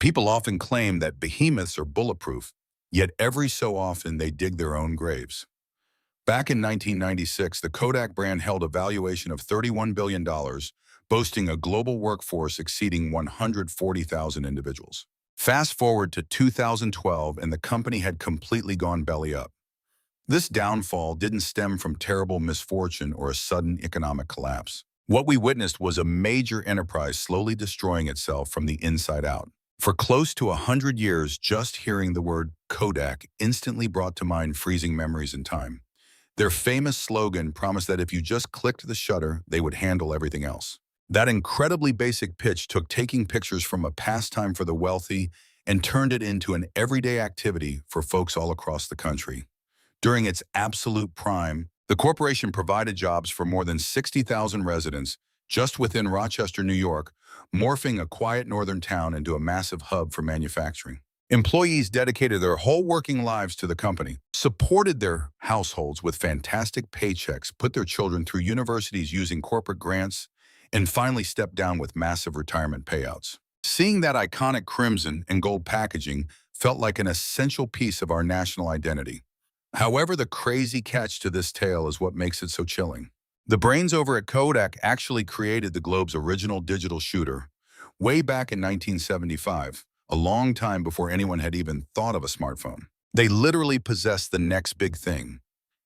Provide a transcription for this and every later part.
People often claim that behemoths are bulletproof, yet every so often they dig their own graves. Back in 1996, the Kodak brand held a valuation of $31 billion, boasting a global workforce exceeding 140,000 individuals. Fast forward to 2012, and the company had completely gone belly up. This downfall didn't stem from terrible misfortune or a sudden economic collapse. What we witnessed was a major enterprise slowly destroying itself from the inside out. For close to 100 years, just hearing the word Kodak instantly brought to mind freezing memories in time. Their famous slogan promised that if you just clicked the shutter, they would handle everything else. That incredibly basic pitch took taking pictures from a pastime for the wealthy and turned it into an everyday activity for folks all across the country. During its absolute prime, the corporation provided jobs for more than 60,000 residents just within Rochester, New York, morphing a quiet northern town into a massive hub for manufacturing. Employees dedicated their whole working lives to the company, supported their households with fantastic paychecks, put their children through universities using corporate grants, and finally stepped down with massive retirement payouts. Seeing that iconic crimson and gold packaging felt like an essential piece of our national identity. However, the crazy catch to this tale is what makes it so chilling. The brains over at Kodak actually created the globe's original digital shooter way back in 1975, a long time before anyone had even thought of a smartphone. They literally possessed the next big thing,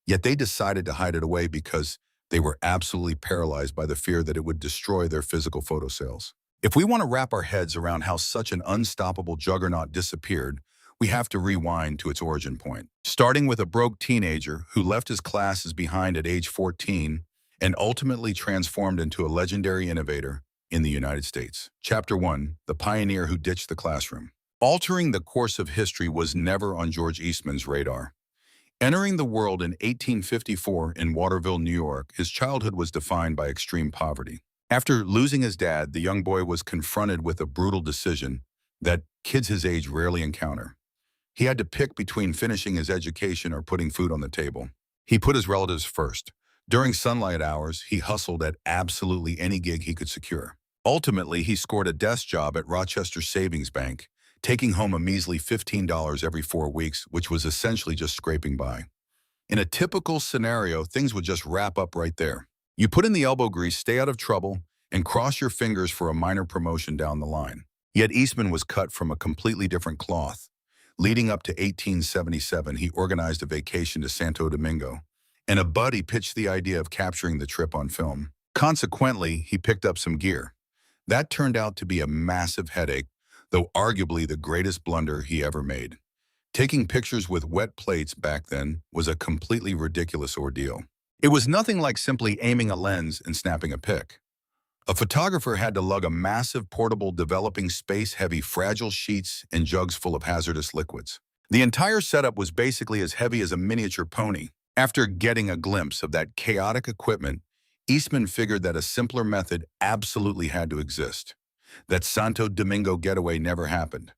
yet they decided to hide it away because they were absolutely paralyzed by the fear that it would destroy their physical photo sales. If we want to wrap our heads around how such an unstoppable juggernaut disappeared, we have to rewind to its origin point. Starting with a broke teenager who left his classes behind at age 14 and ultimately transformed into a legendary innovator in the United States. Chapter 1, the pioneer who ditched the classroom. Altering the course of history was never on George Eastman's radar. Entering the world in 1854 in Waterville, New York, his childhood was defined by extreme poverty. After losing his dad, the young boy was confronted with a brutal decision that kids his age rarely encounter. He had to pick between finishing his education or putting food on the table. He put his relatives first. During sunlight hours, he hustled at absolutely any gig he could secure. Ultimately, he scored a desk job at Rochester Savings Bank, taking home a measly $15 every 4 weeks, which was essentially just scraping by. In a typical scenario, things would just wrap up right there. You put in the elbow grease, stay out of trouble, and cross your fingers for a minor promotion down the line. Yet Eastman was cut from a completely different cloth. Leading up to 1877, he organized a vacation to Santo Domingo, and a buddy pitched the idea of capturing the trip on film. Consequently, he picked up some gear. That turned out to be a massive headache, though arguably the greatest blunder he ever made. Taking pictures with wet plates back then was a completely ridiculous ordeal. It was nothing like simply aiming a lens and snapping a pic. A photographer had to lug a massive portable developing space-heavy fragile sheets and jugs full of hazardous liquids. The entire setup was basically as heavy as a miniature pony. After getting a glimpse of that chaotic equipment, Eastman figured that a simpler method absolutely had to exist. That Santo Domingo getaway never happened.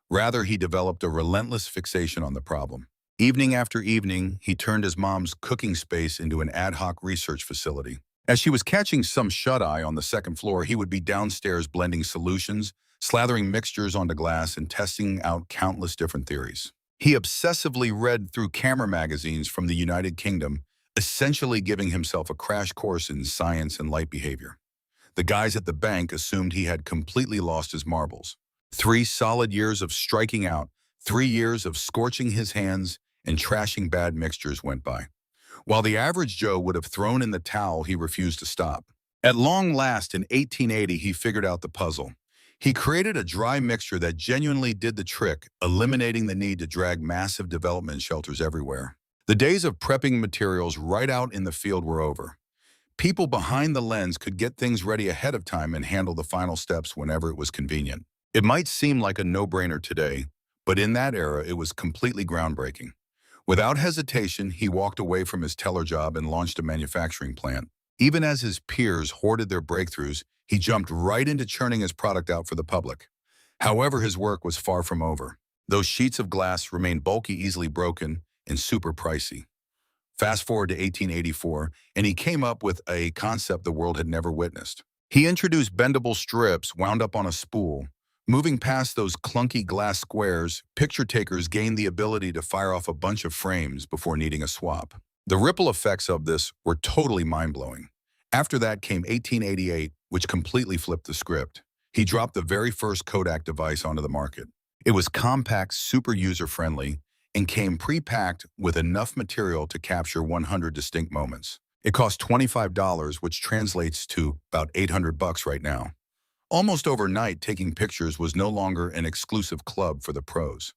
Rather, he developed a relentless fixation on the problem. Evening after evening, he turned his mom's cooking space into an ad hoc research facility. As she was catching some shut-eye on the second floor, he would be downstairs blending solutions, slathering mixtures onto glass, and testing out countless different theories. He obsessively read through camera magazines from the United Kingdom, essentially giving himself a crash course in science and light behavior. The guys at the bank assumed he had completely lost his marbles. 3 solid years of striking out, 3 years of scorching his hands and trashing bad mixtures went by. While the average Joe would have thrown in the towel, he refused to stop. At long last, in 1880, he figured out the puzzle. He created a dry mixture that genuinely did the trick, eliminating the need to drag massive development shelters everywhere. The days of prepping materials right out in the field were over. People behind the lens could get things ready ahead of time and handle the final steps whenever it was convenient. It might seem like a no-brainer today, but in that era, it was completely groundbreaking. Without hesitation, he walked away from his teller job and launched a manufacturing plant. Even as his peers hoarded their breakthroughs, he jumped right into churning his product out for the public. However, his work was far from over. Those sheets of glass remained bulky, easily broken, and super pricey. Fast forward to 1884, and he came up with a concept the world had never witnessed. He introduced bendable strips wound up on a spool, Moving past those clunky glass squares, picture takers gained the ability to fire off a bunch of frames before needing a swap. The ripple effects of this were totally mind-blowing. After that came 1888, which completely flipped the script. He dropped the very first Kodak device onto the market. It was compact, super user-friendly, and came pre-packed with enough material to capture 100 distinct moments. It cost $25, which translates to about 800 bucks right now. Almost overnight, taking pictures was no longer an exclusive club for the pros.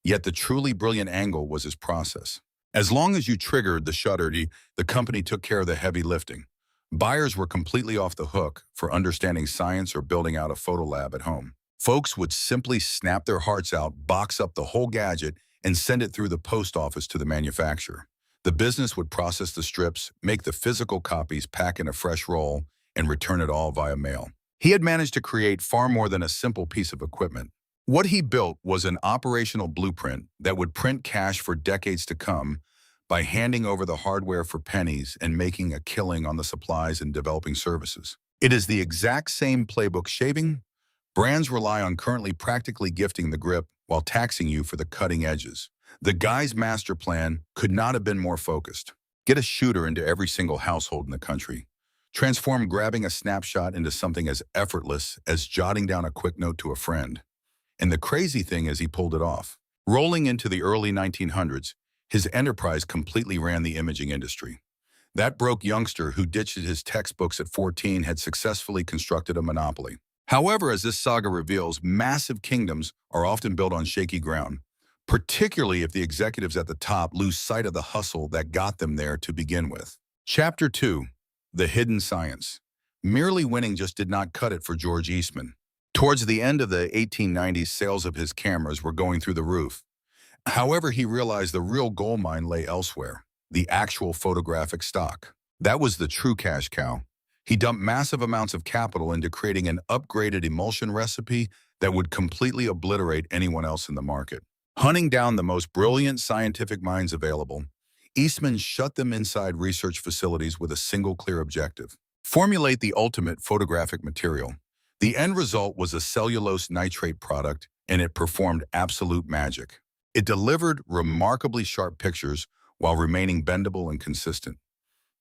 Yet the truly brilliant angle was his process. As long as you triggered the shutter, the company took care of the heavy lifting. Buyers were completely off the hook for understanding science or building out a photo lab at home. Folks would simply snap their hearts out, box up the whole gadget, and send it through the post office to the manufacturer. The business would process the strips, make the physical copies, pack in a fresh roll, and return it all via mail. He had managed to create far more than a simple piece of equipment. What he built was an operational blueprint that would print cash for decades to come by handing over the hardware for pennies and making a killing on the supplies and developing services. It is the exact same playbook shaving. Brands rely on currently practically gifting the grip while taxing you for the cutting edges. The guy's master plan could not have been more focused. Get a shooter into every single household in the country. Transform grabbing a snapshot into something as effortless as jotting down a quick note to a friend. And the crazy thing is he pulled it off. Rolling into the early 1900s, his enterprise completely ran the imaging industry. That broke youngster who ditched his textbooks at 14 had successfully constructed a monopoly. However, as this saga reveals, massive kingdoms are often built on shaky ground, particularly if the executives at the top lose sight of the hustle that got them there to begin with. Chapter 2. The Hidden Science. Merely winning just did not cut it for George Eastman. Towards the end of the 1890s, sales of his cameras were going through the roof. However, he realized the real gold mine lay elsewhere, the actual photographic stock. That was the true cash cow. He dumped massive amounts of capital into creating an upgraded emulsion recipe that would completely obliterate anyone else in the market. Hunting down the most brilliant scientific minds available, Eastman shut them inside research facilities with a single clear objective: formulate the ultimate photographic material. The end result was a cellulose nitrate product, and it performed absolute magic. It delivered remarkably sharp pictures while remaining bendable and consistent.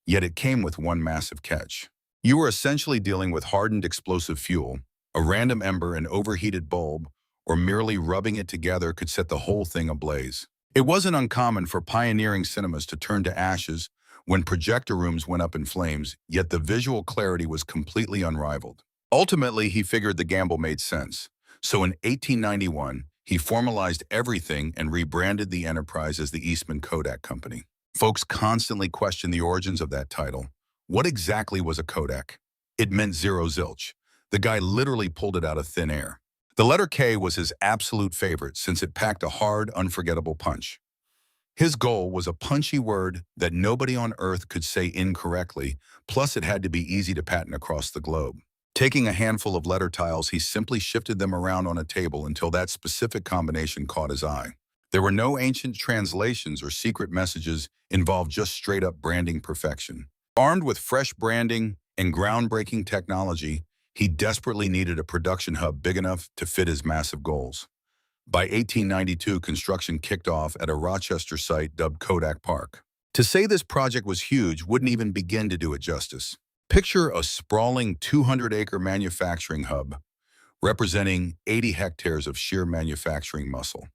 Yet it came with one massive catch. You were essentially dealing with hardened explosive fuel. A random ember, an overheated bulb, or merely rubbing it together could set the whole thing ablaze. It wasn't uncommon for pioneering cinemas to turn to ashes when projector rooms went up in flames, yet the visual clarity was completely unrivaled. Ultimately, he figured the gamble made sense. So in 1891, he formalized everything and rebranded the enterprise as the Eastman Kodak Company. Folks constantly questioned the origins of that title. What exactly was a Kodak? It meant zero zilch. The guy literally pulled it out of thin air. The letter K was his absolute favorite since it packed a hard, unforgettable punch. His goal was a punchy word that nobody on earth could say incorrectly, plus it had to be easy to patent across the globe. Taking a handful of letter tiles, he simply shifted them around on a table until that specific combination caught his eye. There were no ancient translations or secret messages involved, just straight-up branding perfection. Armed with fresh branding and groundbreaking technology, he desperately needed a production hub big enough to fit his massive goals. By 1892, construction kicked off at a Rochester site dubbed Kodak Park. To say this project was huge wouldn't even begin to do it justice. Picture a sprawling 200-acre manufacturing hub representing 80 hectares of sheer manufacturing muscle.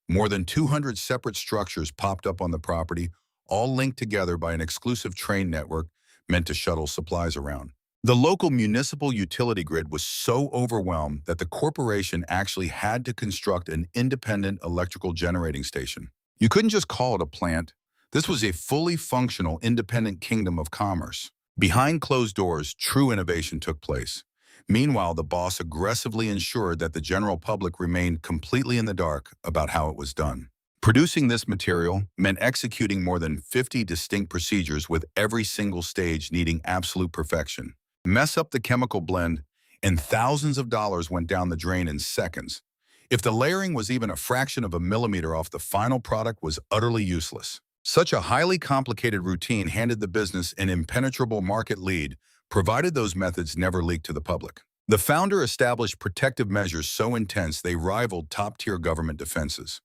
More than 200 separate structures popped up on the property, all linked together by an exclusive train network meant to shuttle supplies around. The local municipal utility grid was so overwhelmed that the corporation actually had to construct an independent electrical generating station. You couldn't just call it a plant. This was a fully functional, independent kingdom of commerce. Behind closed doors, true innovation took place. Meanwhile, the boss aggressively ensured that the general public remained completely in the dark about how it was done. Producing this material meant executing more than 50 distinct procedures, with every single stage needing absolute perfection. Mess up the chemical blend, and thousands of dollars went down the drain in seconds. If the layering was even a fraction of a millimeter off, the final product was utterly useless. Such a highly complicated routine handed the business an impenetrable market lead, provided those methods never leaked to the public. The founder established protective measures so intense they rivaled top-tier government defenses.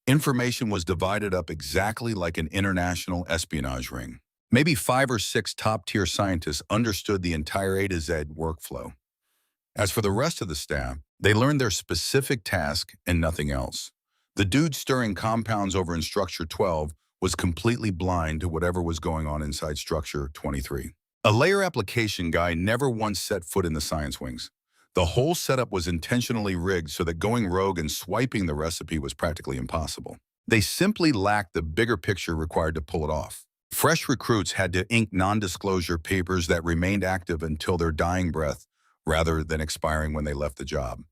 Information was divided up exactly like an international espionage ring. Maybe 5 or 6 top-tier scientists understood the entire A to Z workflow. As for the rest of the staff, they learned their specific task and nothing else. The dude stirring compounds over in Structure 12 was completely blind to whatever was going on inside Structure 23. A layer application guy never once set foot in the science wings. The whole setup was intentionally rigged so that going rogue and swiping the recipe was practically impossible. They simply lacked the bigger picture required to pull it off. Fresh recruits had to ink non-disclosure papers that remained active until their dying breath, rather than expiring when they left the job,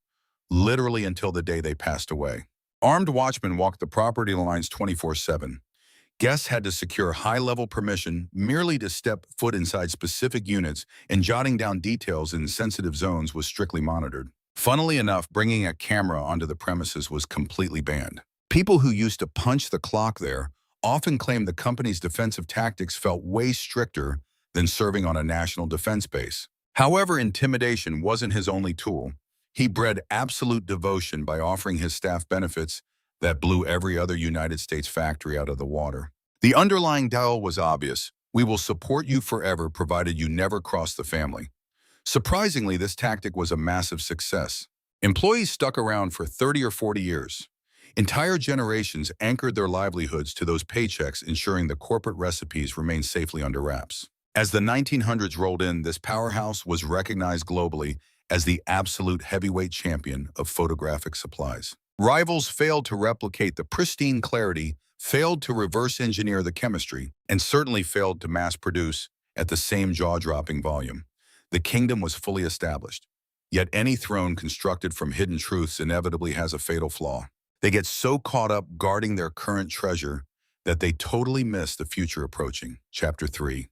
literally until the day they passed away. Armed watchmen walked the property lines 24/7. Guests had to secure high-level permission merely to step foot inside specific units, and jotting down details in sensitive zones was strictly monitored. Funnily enough, bringing a camera onto the premises was completely banned. People who used to punch the clock there often claimed the company's defensive tactics felt way stricter than serving on a national defense base. However, intimidation wasn't his only tool. He bred absolute devotion by offering his staff benefits that blew every other United States factory out of the water. The underlying deal was obvious. We will support you forever provided you never cross the family. Surprisingly, this tactic was a massive success. Employees stuck around for 30 or 40 years. Entire generations anchored their livelihoods to those paychecks, ensuring the corporate recipes remained safely under wraps. As the 1900s rolled in, this powerhouse was recognized globally as the absolute heavyweight champion of photographic supplies. Rivals failed to replicate the pristine clarity, failed to reverse engineer the chemistry, and certainly failed to mass produce at the same jaw-dropping volume. The kingdom was fully established. Yet any throne constructed from hidden truths inevitably has a fatal flaw. They get so caught up guarding their current treasure that they totally miss the future approaching. Chapter 3.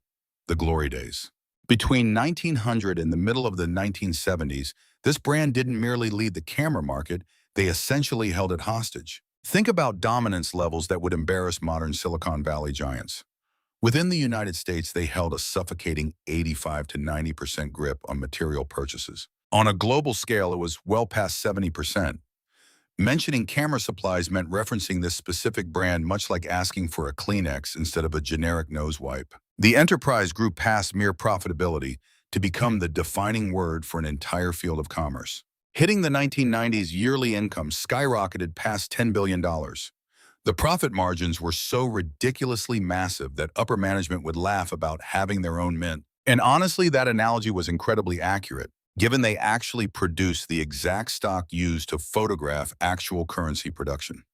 The Glory Days. Between 1900 and the middle of the 1970s, this brand didn't merely lead the camera market, they essentially held it hostage. Think about dominance levels that would embarrass modern Silicon Valley giants. Within the United States, they held a suffocating 85 to 90% grip on material purchases. On a global scale, it was well past 70%. Mentioning camera supplies meant referencing this specific brand, much like asking for a Kleenex instead of a generic nose wipe. The enterprise grew past mere profitability to become the defining word for an entire field of commerce. Hitting the 1990s, yearly income skyrocketed past $10 billion. The profit margins were so ridiculously massive that upper management would laugh about having their own mint. And honestly, that analogy was incredibly accurate, given they actually produced the exact stock used to photograph actual currency production.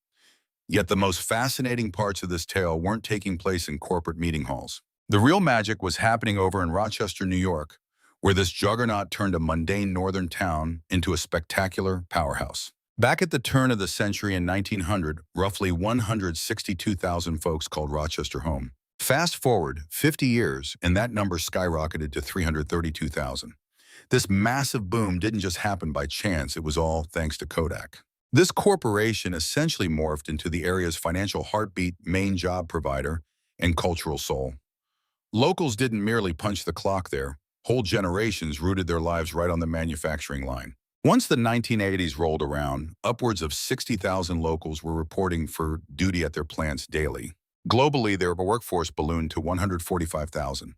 Yet the most fascinating parts of this tale weren't taking place in corporate meeting halls. The real magic was happening over in Rochester, New York, where this juggernaut turned a mundane northern town into a spectacular powerhouse. Back at the turn of the century in 1900, roughly 162,000 folks called Rochester home. Fast forward 50 years, and that number skyrocketed to 332,000. This massive boom didn't just happen by chance, it was all thanks to Kodak. This corporation essentially morphed into the area's financial heartbeat, main job provider, and cultural soul. Locals didn't merely punch the clock there. Whole generations rooted their lives right on the manufacturing line. Once the 1980s rolled around, upwards of 60,000 locals were reporting for duty at their plants daily. Globally, their workforce ballooned to 145,000.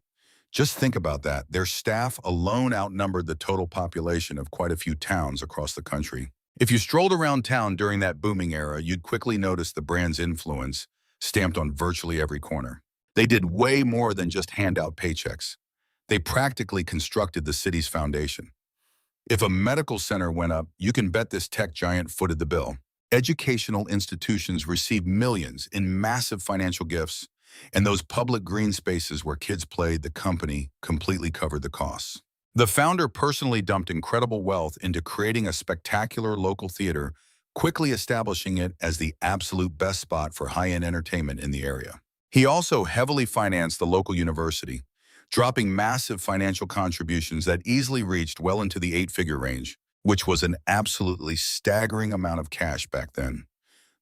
Just think about that. Their staff alone outnumbered the total population of quite a few towns across the country. If you strolled around town during that booming era, you'd quickly notice the brand's influence stamped on virtually every corner. They did way more than just hand out paychecks. They practically constructed the city's foundation. If a medical center went up, you can bet this tech giant footed the bill. Educational institutions received millions in massive financial gifts, and those public green spaces where kids played, the company completely covered the costs. The founder personally dumped incredible wealth into creating a spectacular local theater, quickly establishing it as the absolute best spot for high-end entertainment in the area. He also heavily financed the local university, dropping massive financial contributions that easily reached well into the 8-figure range, which was an absolutely staggering amount of cash back then.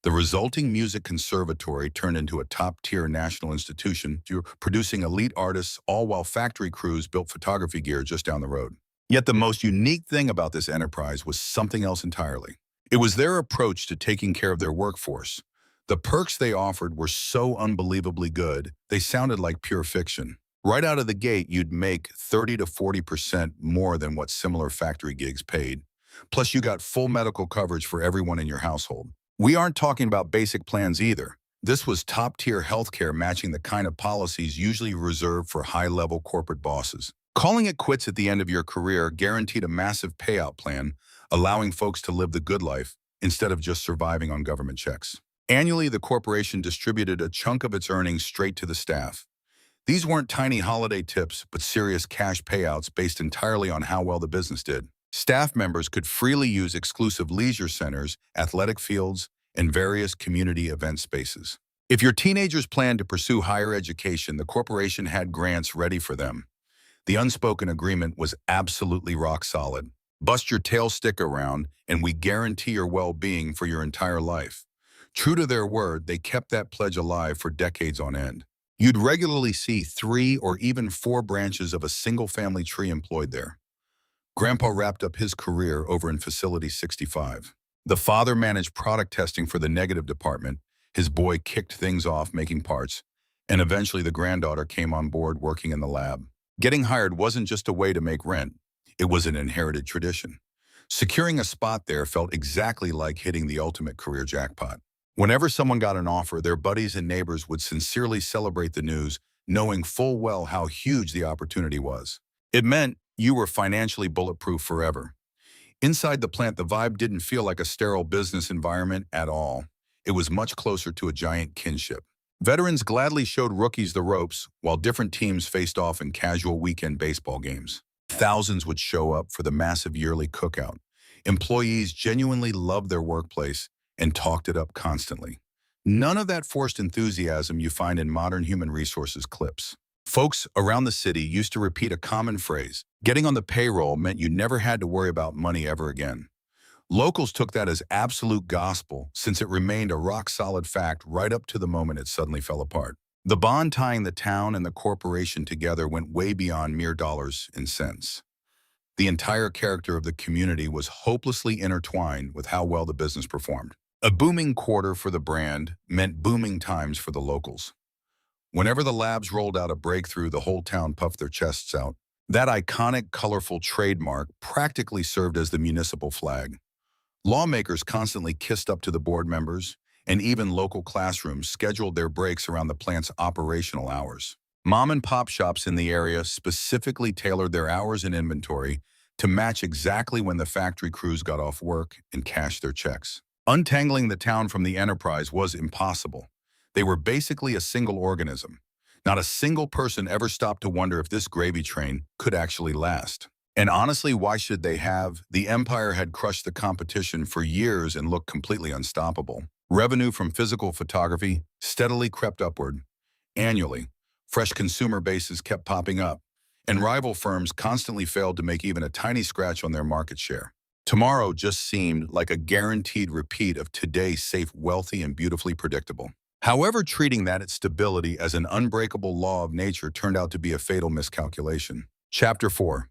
The resulting music conservatory turned into a top-tier national institution, producing elite artists, all while factory crews built photography gear just down the road. Yet the most unique thing about this enterprise was something else entirely. It was their approach to taking care of their workforce. The perks they offered were so unbelievably good, they sounded like pure fiction. Right out of the gate, you'd make 30 to 40% more than what similar factory gigs paid. Plus, you got full medical coverage for everyone in your household. We aren't talking about basic plans either. This was top-tier healthcare matching the kind of policies usually reserved for high-level corporate bosses. Calling it quits at the end of your career guaranteed a massive payout plan, allowing folks to live the good life instead of just surviving on government checks. Annually, the corporation distributed a chunk of its earnings straight to the staff. These weren't tiny holiday tips, but serious cash payouts based entirely on how well the business did. Staff members could freely use exclusive leisure centers, athletic fields, and various community event spaces. If your teenagers planned to pursue higher education, the corporation had grants ready for them. The unspoken agreement was absolutely rock solid. Bust your tail stick around, and we guarantee your well-being for your entire life. True to their word, they kept that pledge alive for decades on end. You'd regularly see 3 or even 4 branches of a single family tree employed there. Grandpa wrapped up his career over in Facility 65. The father managed product testing for the negative department, his boy kicked things off making parts, and eventually the granddaughter came on board working in the lab. Getting hired wasn't just a way to make rent, it was an inherited tradition. Securing a spot there felt exactly like hitting the ultimate career jackpot. Whenever someone got an offer, their buddies and neighbors would sincerely celebrate the news, knowing full well how huge the opportunity was. It meant you were financially bulletproof forever. Inside the plant, the vibe didn't feel like a sterile business environment at all. It was much closer to a giant kinship. Veterans gladly showed rookies the ropes, while different teams faced off in casual weekend baseball games. Thousands would show up for the massive yearly cookout. Employees genuinely loved their workplace and talked it up constantly. None of that forced enthusiasm you find in modern human resources clips. Folks around the city used to repeat a common phrase: getting on the payroll meant you never had to worry about money ever again. Locals took that as absolute gospel, since it remained a rock-solid fact right up to the moment it suddenly fell apart. The bond tying the town and the corporation together went way beyond mere dollars and cents. The entire character of the community was hopelessly intertwined with how well the business performed. A booming quarter for the brand meant booming times for the locals. Whenever the labs rolled out a breakthrough, the whole town puffed their chests out. That iconic, colorful trademark practically served as the municipal flag. Lawmakers constantly kissed up to the board members, and even local classrooms scheduled their breaks around the plant's operational hours. Mom and pop shops in the area specifically tailored their hours and inventory to match exactly when the factory crews got off work and cashed their checks. Untangling the town from the enterprise was impossible. They were basically a single organism. Not a single person ever stopped to wonder if this gravy train could actually last. And honestly, why should they have? The empire had crushed the competition for years and looked completely unstoppable. Revenue from physical photography steadily crept upward. Annually, fresh consumer bases kept popping up, and rival firms constantly failed to make even a tiny scratch on their market share. Tomorrow just seemed like a guaranteed repeat of today's safe, wealthy, and beautifully predictable. However, treating that stability as an unbreakable law of nature turned out to be a fatal miscalculation. Chapter 4.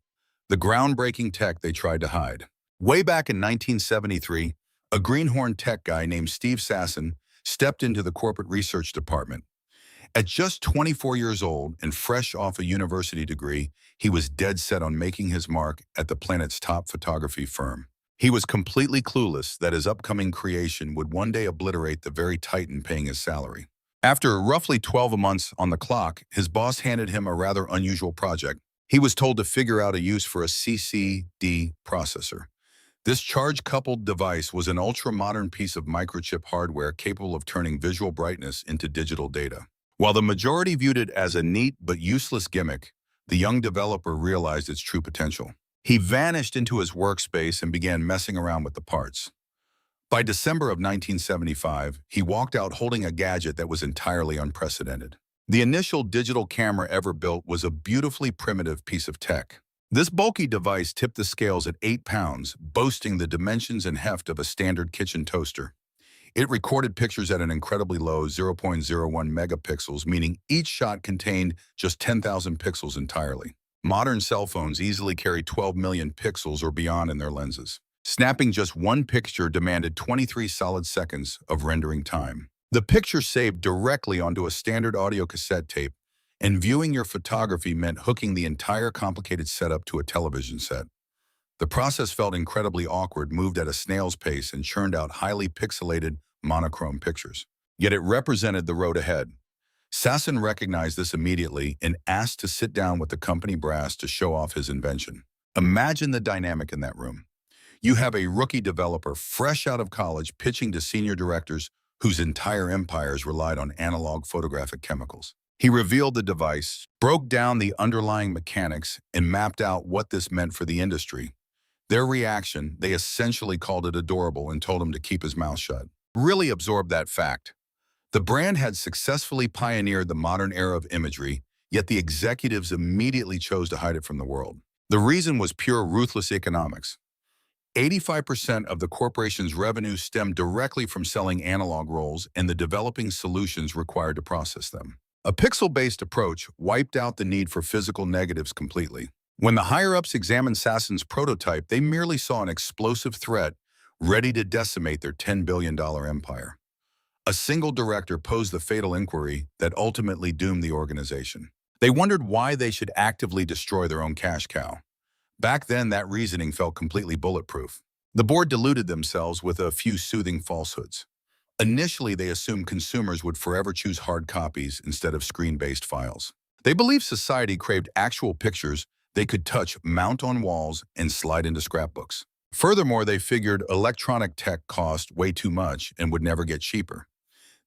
The groundbreaking tech they tried to hide. Way back in 1973, a greenhorn tech guy named Steve Sasson stepped into the corporate research department. At just 24 years old and fresh off a university degree, he was dead set on making his mark at the planet's top photography firm. He was completely clueless that his upcoming creation would one day obliterate the very titan paying his salary. After roughly 12 months on the clock, his boss handed him a rather unusual project. He was told to figure out a use for a CCD processor. This charge-coupled device was an ultra-modern piece of microchip hardware capable of turning visual brightness into digital data. While the majority viewed it as a neat but useless gimmick, the young developer realized its true potential. He vanished into his workspace and began messing around with the parts. By December of 1975, he walked out holding a gadget that was entirely unprecedented. The initial digital camera ever built was a beautifully primitive piece of tech. This bulky device tipped the scales at 8 pounds, boasting the dimensions and heft of a standard kitchen toaster. It recorded pictures at an incredibly low 0.01 megapixels, meaning each shot contained just 10,000 pixels entirely. Modern cell phones easily carry 12 million pixels or beyond in their lenses. Snapping just one picture demanded 23 solid seconds of rendering time. The picture saved directly onto a standard audio cassette tape, and viewing your photography meant hooking the entire complicated setup to a television set. The process felt incredibly awkward, moved at a snail's pace, and churned out highly pixelated, monochrome pictures. Yet it represented the road ahead. Sasson recognized this immediately and asked to sit down with the company brass to show off his invention. Imagine the dynamic in that room. You have a rookie developer fresh out of college pitching to senior directors whose entire empires relied on analog photographic chemicals. He revealed the device, broke down the underlying mechanics, and mapped out what this meant for the industry. Their reaction, they essentially called it adorable and told him to keep his mouth shut. Really absorbed that fact. The brand had successfully pioneered the modern era of imagery, yet the executives immediately chose to hide it from the world. The reason was pure ruthless economics. 85% of the corporation's revenue stemmed directly from selling analog rolls and the developing solutions required to process them. A pixel-based approach wiped out the need for physical negatives completely. When the higher-ups examined Sasson's prototype, they merely saw an explosive threat ready to decimate their $10 billion empire. A single director posed the fatal inquiry that ultimately doomed the organization. They wondered why they should actively destroy their own cash cow. Back then, that reasoning felt completely bulletproof. The board deluded themselves with a few soothing falsehoods. Initially, they assumed consumers would forever choose hard copies instead of screen-based files. They believed society craved actual pictures they could touch, mount on walls, and slide into scrapbooks. Furthermore, they figured electronic tech cost way too much and would never get cheaper.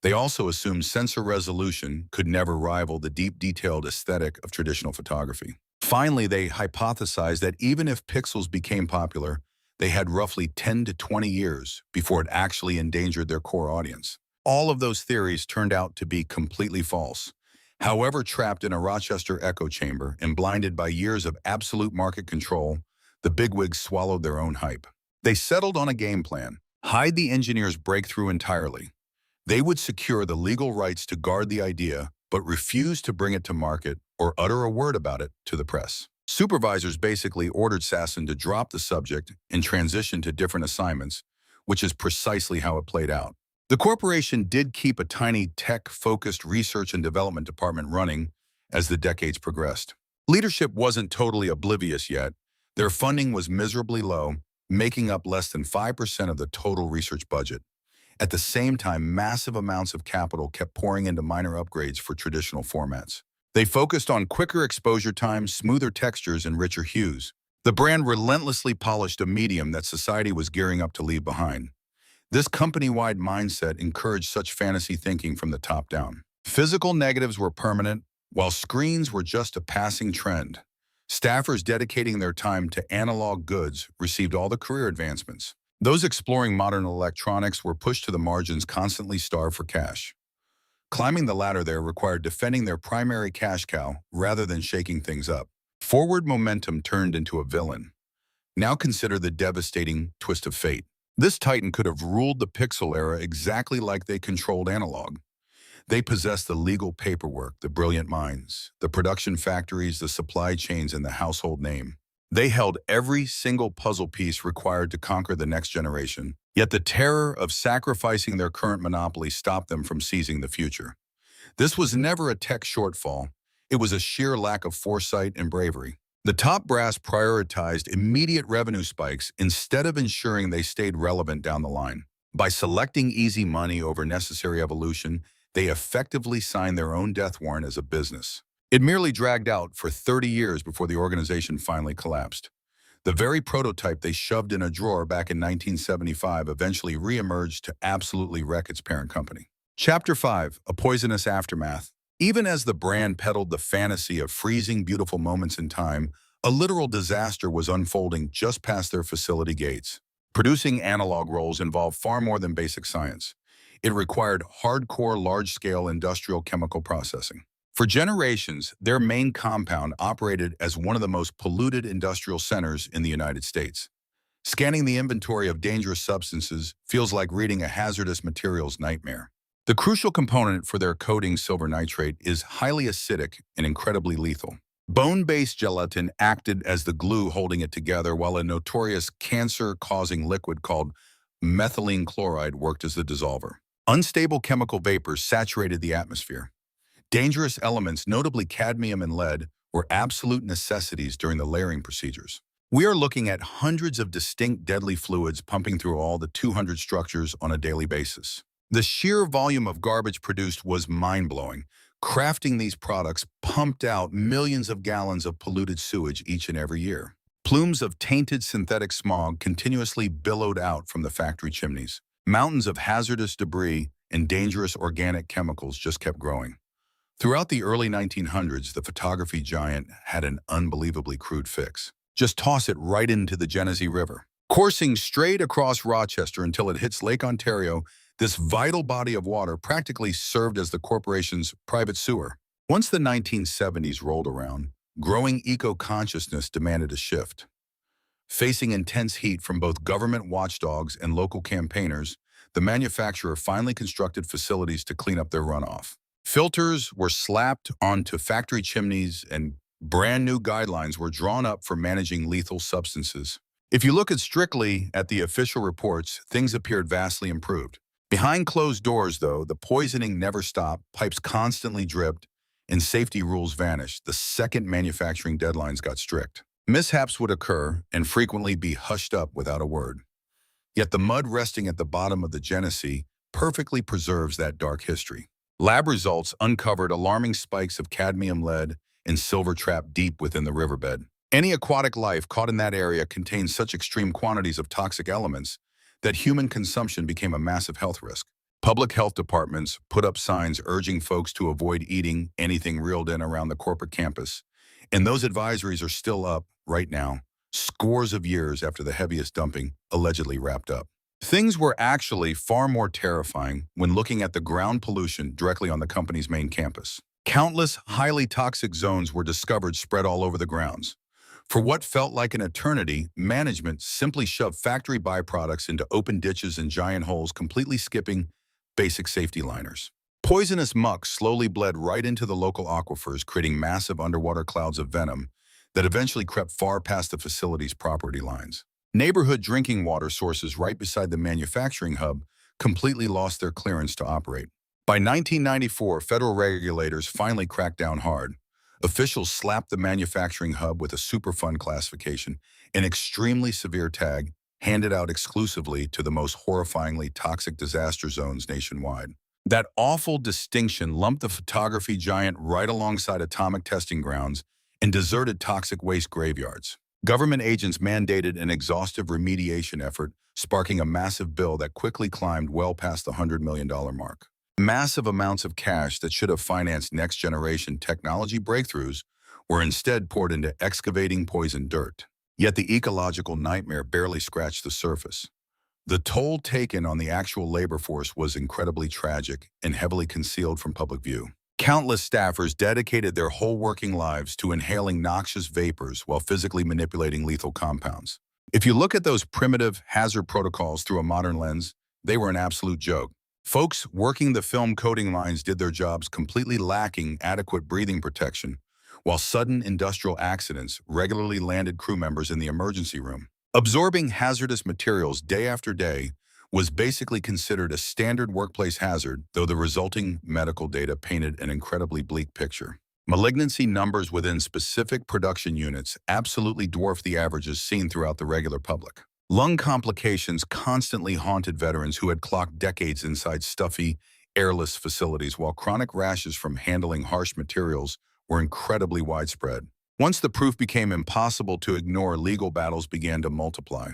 They also assumed sensor resolution could never rival the deep, detailed aesthetic of traditional photography. Finally, they hypothesized that even if pixels became popular, they had roughly 10 to 20 years before it actually endangered their core audience. All of those theories turned out to be completely false. However, trapped in a Rochester echo chamber and blinded by years of absolute market control, the bigwigs swallowed their own hype. They settled on a game plan: hide the engineer's breakthrough entirely. They would secure the legal rights to guard the idea, but refuse to bring it to market or utter a word about it to the press. Supervisors basically ordered Sasson to drop the subject and transition to different assignments, which is precisely how it played out. The corporation did keep a tiny tech-focused research and development department running as the decades progressed. Leadership wasn't totally oblivious yet. Their funding was miserably low, making up less than 5% of the total research budget. At the same time, massive amounts of capital kept pouring into minor upgrades for traditional formats. They focused on quicker exposure times, smoother textures, and richer hues. The brand relentlessly polished a medium that society was gearing up to leave behind. This company-wide mindset encouraged such fantasy thinking from the top down. Physical negatives were permanent, while screens were just a passing trend. Staffers dedicating their time to analog goods received all the career advancements. Those exploring modern electronics were pushed to the margins, constantly starved for cash. Climbing the ladder there required defending their primary cash cow rather than shaking things up. Forward momentum turned into a villain. Now consider the devastating twist of fate. This titan could have ruled the pixel era exactly like they controlled analog. They possessed the legal paperwork, the brilliant minds, the production factories, the supply chains, and the household name. They held every single puzzle piece required to conquer the next generation, yet the terror of sacrificing their current monopoly stopped them from seizing the future. This was never a tech shortfall. It was a sheer lack of foresight and bravery. The top brass prioritized immediate revenue spikes instead of ensuring they stayed relevant down the line. By selecting easy money over necessary evolution, they effectively signed their own death warrant as a business. It merely dragged out for 30 years before the organization finally collapsed. The very prototype they shoved in a drawer back in 1975 eventually reemerged to absolutely wreck its parent company. Chapter 5: A Poisonous Aftermath. Even as the brand peddled the fantasy of freezing beautiful moments in time, a literal disaster was unfolding just past their facility gates. Producing analog rolls involved far more than basic science. It required hardcore, large-scale industrial chemical processing. For generations, their main compound operated as one of the most polluted industrial centers in the United States. Scanning the inventory of dangerous substances feels like reading a hazardous materials nightmare. The crucial component for their coating, silver nitrate, is highly acidic and incredibly lethal. Bone-based gelatin acted as the glue holding it together, while a notorious cancer-causing liquid called methylene chloride worked as the dissolver. Unstable chemical vapors saturated the atmosphere. Dangerous elements, notably cadmium and lead, were absolute necessities during the layering procedures. We are looking at hundreds of distinct deadly fluids pumping through all the 200 structures on a daily basis. The sheer volume of garbage produced was mind-blowing. Crafting these products pumped out millions of gallons of polluted sewage each and every year. Plumes of tainted synthetic smog continuously billowed out from the factory chimneys. Mountains of hazardous debris and dangerous organic chemicals just kept growing. Throughout the early 1900s, the photography giant had an unbelievably crude fix. Just toss it right into the Genesee River. Coursing straight across Rochester until it hits Lake Ontario, this vital body of water practically served as the corporation's private sewer. Once the 1970s rolled around, growing eco-consciousness demanded a shift. Facing intense heat from both government watchdogs and local campaigners, the manufacturer finally constructed facilities to clean up their runoff. Filters were slapped onto factory chimneys and brand new guidelines were drawn up for managing lethal substances. If you look strictly at the official reports, things appeared vastly improved. Behind closed doors, though, the poisoning never stopped, pipes constantly dripped, and safety rules vanished the second manufacturing deadlines got strict. Mishaps would occur and frequently be hushed up without a word. Yet the mud resting at the bottom of the Genesee perfectly preserves that dark history. Lab results uncovered alarming spikes of cadmium, lead, and silver trapped deep within the riverbed. Any aquatic life caught in that area contained such extreme quantities of toxic elements that human consumption became a massive health risk. Public health departments put up signs urging folks to avoid eating anything reeled in around the corporate campus, and those advisories are still up right now, scores of years after the heaviest dumping allegedly wrapped up. Things were actually far more terrifying when looking at the ground pollution directly on the company's main campus. Countless highly toxic zones were discovered spread all over the grounds. For what felt like an eternity, management simply shoved factory byproducts into open ditches and giant holes, completely skipping basic safety liners. Poisonous muck slowly bled right into the local aquifers, creating massive underwater clouds of venom that eventually crept far past the facility's property lines. Neighborhood drinking water sources right beside the manufacturing hub completely lost their clearance to operate. By 1994, federal regulators finally cracked down hard. Officials slapped the manufacturing hub with a Superfund classification, an extremely severe tag handed out exclusively to the most horrifyingly toxic disaster zones nationwide. That awful distinction lumped the photography giant right alongside atomic testing grounds and deserted toxic waste graveyards. Government agents mandated an exhaustive remediation effort, sparking a massive bill that quickly climbed well past the $100 million mark. Massive amounts of cash that should have financed next-generation technology breakthroughs were instead poured into excavating poisoned dirt. Yet the ecological nightmare barely scratched the surface. The toll taken on the actual labor force was incredibly tragic and heavily concealed from public view. Countless staffers dedicated their whole working lives to inhaling noxious vapors while physically manipulating lethal compounds. If you look at those primitive hazard protocols through a modern lens, they were an absolute joke. Folks working the film coating lines did their jobs completely lacking adequate breathing protection, while sudden industrial accidents regularly landed crew members in the emergency room. Absorbing hazardous materials day after day was basically considered a standard workplace hazard, though the resulting medical data painted an incredibly bleak picture. Malignancy numbers within specific production units absolutely dwarfed the averages seen throughout the regular public. Lung complications constantly haunted veterans who had clocked decades inside stuffy, airless facilities, while chronic rashes from handling harsh materials were incredibly widespread. Once the proof became impossible to ignore, legal battles began to multiply.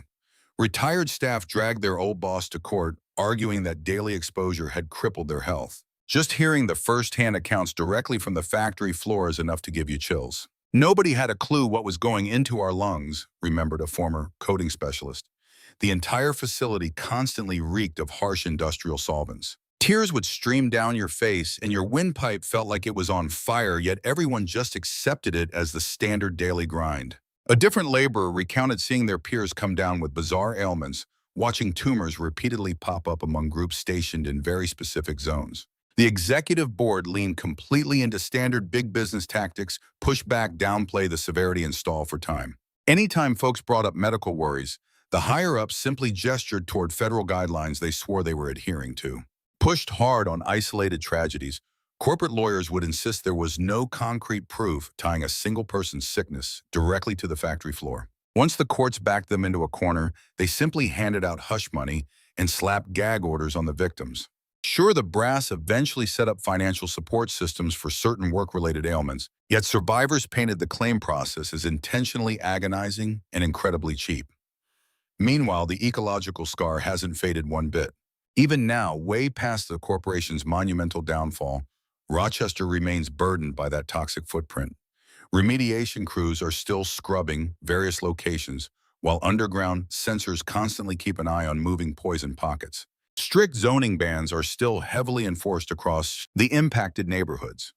Retired staff dragged their old boss to court, arguing that daily exposure had crippled their health. Just hearing the first-hand accounts directly from the factory floor is enough to give you chills. Nobody had a clue what was going into our lungs, remembered a former coating specialist. The entire facility constantly reeked of harsh industrial solvents. Tears would stream down your face and your windpipe felt like it was on fire, yet everyone just accepted it as the standard daily grind. A different laborer recounted seeing their peers come down with bizarre ailments, watching tumors repeatedly pop up among groups stationed in very specific zones. The executive board leaned completely into standard big business tactics, push back, downplay the severity, and stall for time. Anytime folks brought up medical worries, the higher-ups simply gestured toward federal guidelines they swore they were adhering to. Pushed hard on isolated tragedies, corporate lawyers would insist there was no concrete proof tying a single person's sickness directly to the factory floor. Once the courts backed them into a corner, they simply handed out hush money and slapped gag orders on the victims. Sure, the brass eventually set up financial support systems for certain work-related ailments, yet survivors painted the claim process as intentionally agonizing and incredibly cheap. Meanwhile, the ecological scar hasn't faded one bit. Even now, way past the corporation's monumental downfall, Rochester remains burdened by that toxic footprint. Remediation crews are still scrubbing various locations, while underground sensors constantly keep an eye on moving poison pockets. Strict zoning bans are still heavily enforced across the impacted neighborhoods.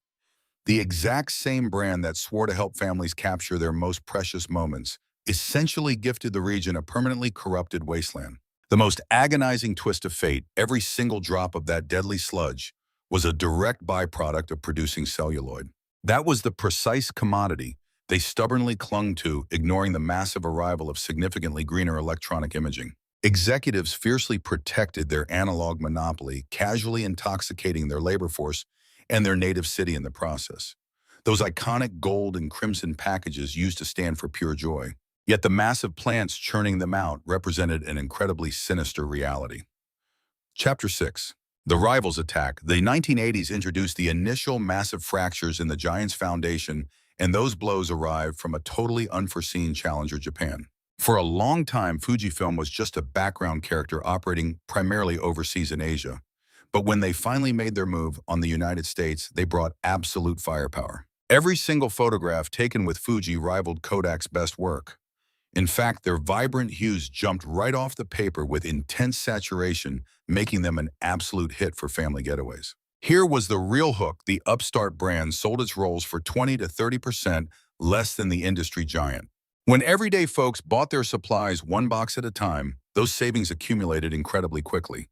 The exact same brand that swore to help families capture their most precious moments essentially gifted the region a permanently corrupted wasteland. The most agonizing twist of fate, every single drop of that deadly sludge, was a direct byproduct of producing celluloid. That was the precise commodity they stubbornly clung to, ignoring the massive arrival of significantly greener electronic imaging. Executives fiercely protected their analog monopoly, casually intoxicating their labor force and their native city in the process. Those iconic gold and crimson packages used to stand for pure joy. Yet the massive plants churning them out represented an incredibly sinister reality. Chapter 6. The Rivals Attack. The 1980s introduced the initial massive fractures in the Giants' foundation, and those blows arrived from a totally unforeseen challenger, Japan. For a long time, Fujifilm was just a background character operating primarily overseas in Asia. But when they finally made their move on the United States, they brought absolute firepower. Every single photograph taken with Fuji rivaled Kodak's best work. In fact, their vibrant hues jumped right off the paper with intense saturation, making them an absolute hit for family getaways. Here was the real hook. The upstart brand sold its rolls for 20 to 30% less than the industry giant. When everyday folks bought their supplies one box at a time, those savings accumulated incredibly quickly.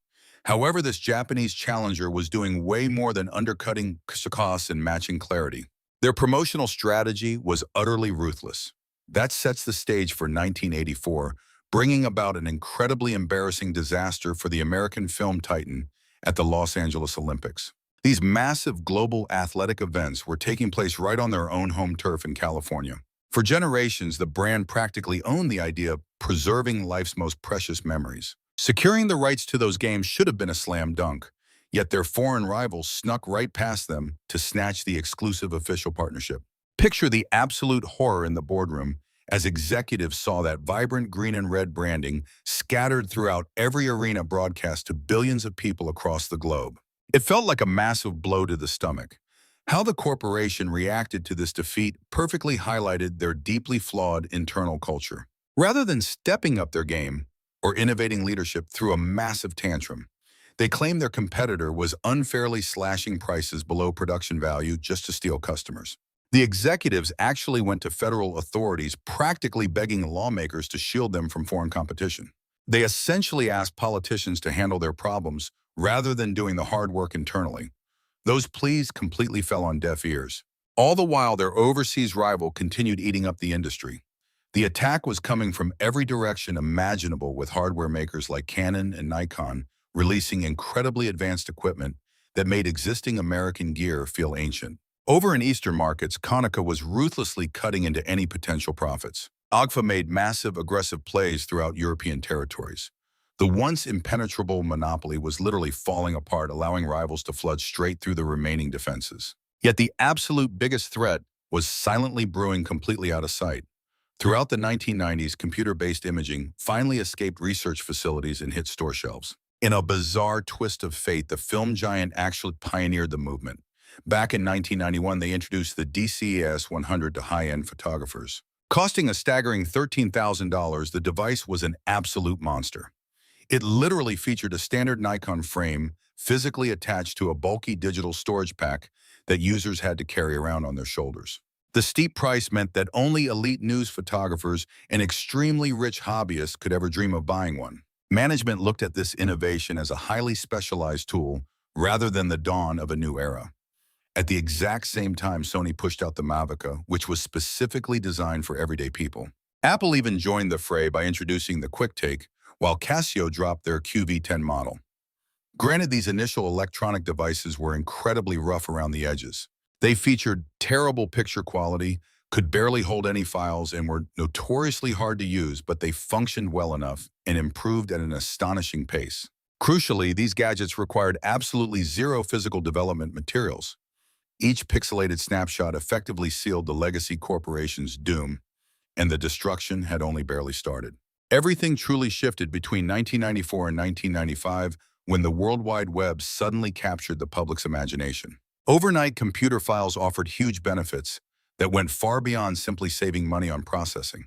However, this Japanese challenger was doing way more than undercutting costs and matching clarity. Their promotional strategy was utterly ruthless. That sets the stage for 1984, bringing about an incredibly embarrassing disaster for the American film titan at the Los Angeles Olympics. These massive global athletic events were taking place right on their own home turf in California. For generations, the brand practically owned the idea of preserving life's most precious memories. Securing the rights to those games should have been a slam dunk, yet their foreign rivals snuck right past them to snatch the exclusive official partnership. Picture the absolute horror in the boardroom as executives saw that vibrant green and red branding scattered throughout every arena broadcast to billions of people across the globe. It felt like a massive blow to the stomach. How the corporation reacted to this defeat perfectly highlighted their deeply flawed internal culture. Rather than stepping up their game or innovating leadership through a massive tantrum, they claimed their competitor was unfairly slashing prices below production value just to steal customers. The executives actually went to federal authorities, practically begging lawmakers to shield them from foreign competition. They essentially asked politicians to handle their problems rather than doing the hard work internally. Those pleas completely fell on deaf ears. All the while, their overseas rival continued eating up the industry. The attack was coming from every direction imaginable, with hardware makers like Canon and Nikon releasing incredibly advanced equipment that made existing American gear feel ancient. Over in Eastern markets, Konica was ruthlessly cutting into any potential profits. Agfa made massive, aggressive plays throughout European territories. The once impenetrable monopoly was literally falling apart, allowing rivals to flood straight through the remaining defenses. Yet the absolute biggest threat was silently brewing completely out of sight. Throughout the 1990s, computer-based imaging finally escaped research facilities and hit store shelves. In a bizarre twist of fate, the film giant actually pioneered the movement. Back in 1991, they introduced the DCES 100 to high-end photographers. Costing a staggering $13,000, the device was an absolute monster. It literally featured a standard Nikon frame physically attached to a bulky digital storage pack that users had to carry around on their shoulders. The steep price meant that only elite news photographers and extremely rich hobbyists could ever dream of buying one. Management looked at this innovation as a highly specialized tool rather than the dawn of a new era. At the exact same time, Sony pushed out the Mavica, which was specifically designed for everyday people. Apple even joined the fray by introducing the QuickTake, while Casio dropped their QV10 model. Granted, these initial electronic devices were incredibly rough around the edges. They featured terrible picture quality, could barely hold any files, and were notoriously hard to use, but they functioned well enough and improved at an astonishing pace. Crucially, these gadgets required absolutely zero physical development materials. Each pixelated snapshot effectively sealed the legacy corporation's doom, and the destruction had only barely started. Everything truly shifted between 1994 and 1995 when the World Wide Web suddenly captured the public's imagination. Overnight, computer files offered huge benefits that went far beyond simply saving money on processing.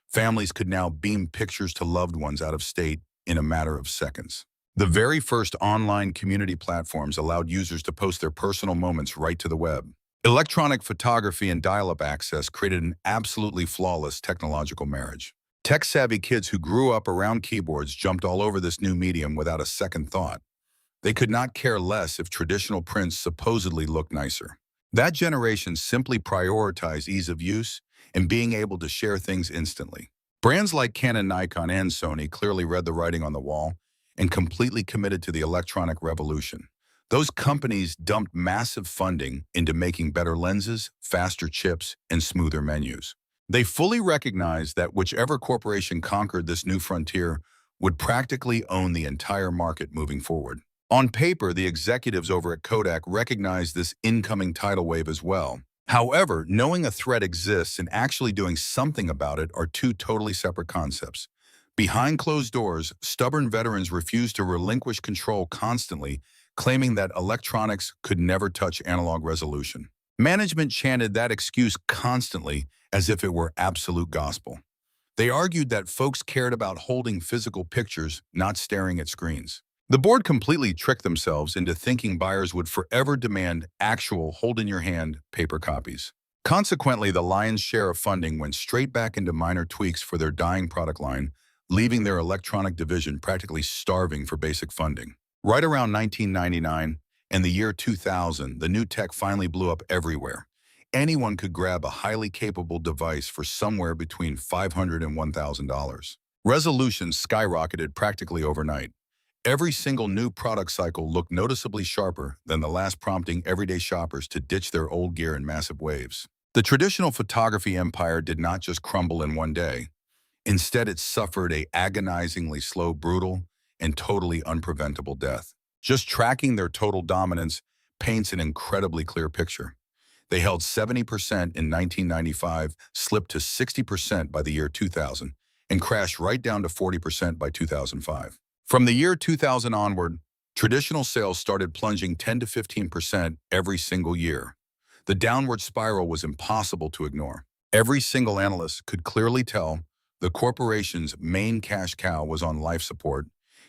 Families could now beam pictures to loved ones out of state in a matter of seconds. The very first online community platforms allowed users to post their personal moments right to the web. Electronic photography and dial-up access created an absolutely flawless technological marriage. Tech-savvy kids who grew up around keyboards jumped all over this new medium without a second thought. They could not care less if traditional prints supposedly looked nicer. That generation simply prioritized ease of use and being able to share things instantly. Brands like Canon, Nikon, and Sony clearly read the writing on the wall and completely committed to the electronic revolution. Those companies dumped massive funding into making better lenses, faster chips, and smoother menus. They fully recognized that whichever corporation conquered this new frontier would practically own the entire market moving forward. On paper, the executives over at Kodak recognized this incoming tidal wave as well. However, knowing a threat exists and actually doing something about it are two totally separate concepts. Behind closed doors, stubborn veterans refused to relinquish control constantly, claiming that electronics could never touch analog resolution. Management chanted that excuse constantly as if it were absolute gospel. They argued that folks cared about holding physical pictures, not staring at screens. The board completely tricked themselves into thinking buyers would forever demand actual hold-in-your-hand paper copies. Consequently, the lion's share of funding went straight back into minor tweaks for their dying product line, leaving their electronic division practically starving for basic funding. Right around 1999 and the year 2000, the new tech finally blew up everywhere. Anyone could grab a highly capable device for somewhere between $500 and $1,000. Resolutions skyrocketed practically overnight. Every single new product cycle looked noticeably sharper than the last, prompting everyday shoppers to ditch their old gear in massive waves. The traditional photography empire did not just crumble in one day. Instead, it suffered a agonizingly slow, brutal, and totally unpreventable death. Just tracking their total dominance paints an incredibly clear picture. They held 70% in 1995, slipped to 60% by the year 2000, and crashed right down to 40% by 2005. From the year 2000 onward, traditional sales started plunging 10 to 15% every single year. The downward spiral was impossible to ignore. Every single analyst could clearly tell the corporation's main cash cow was on life support,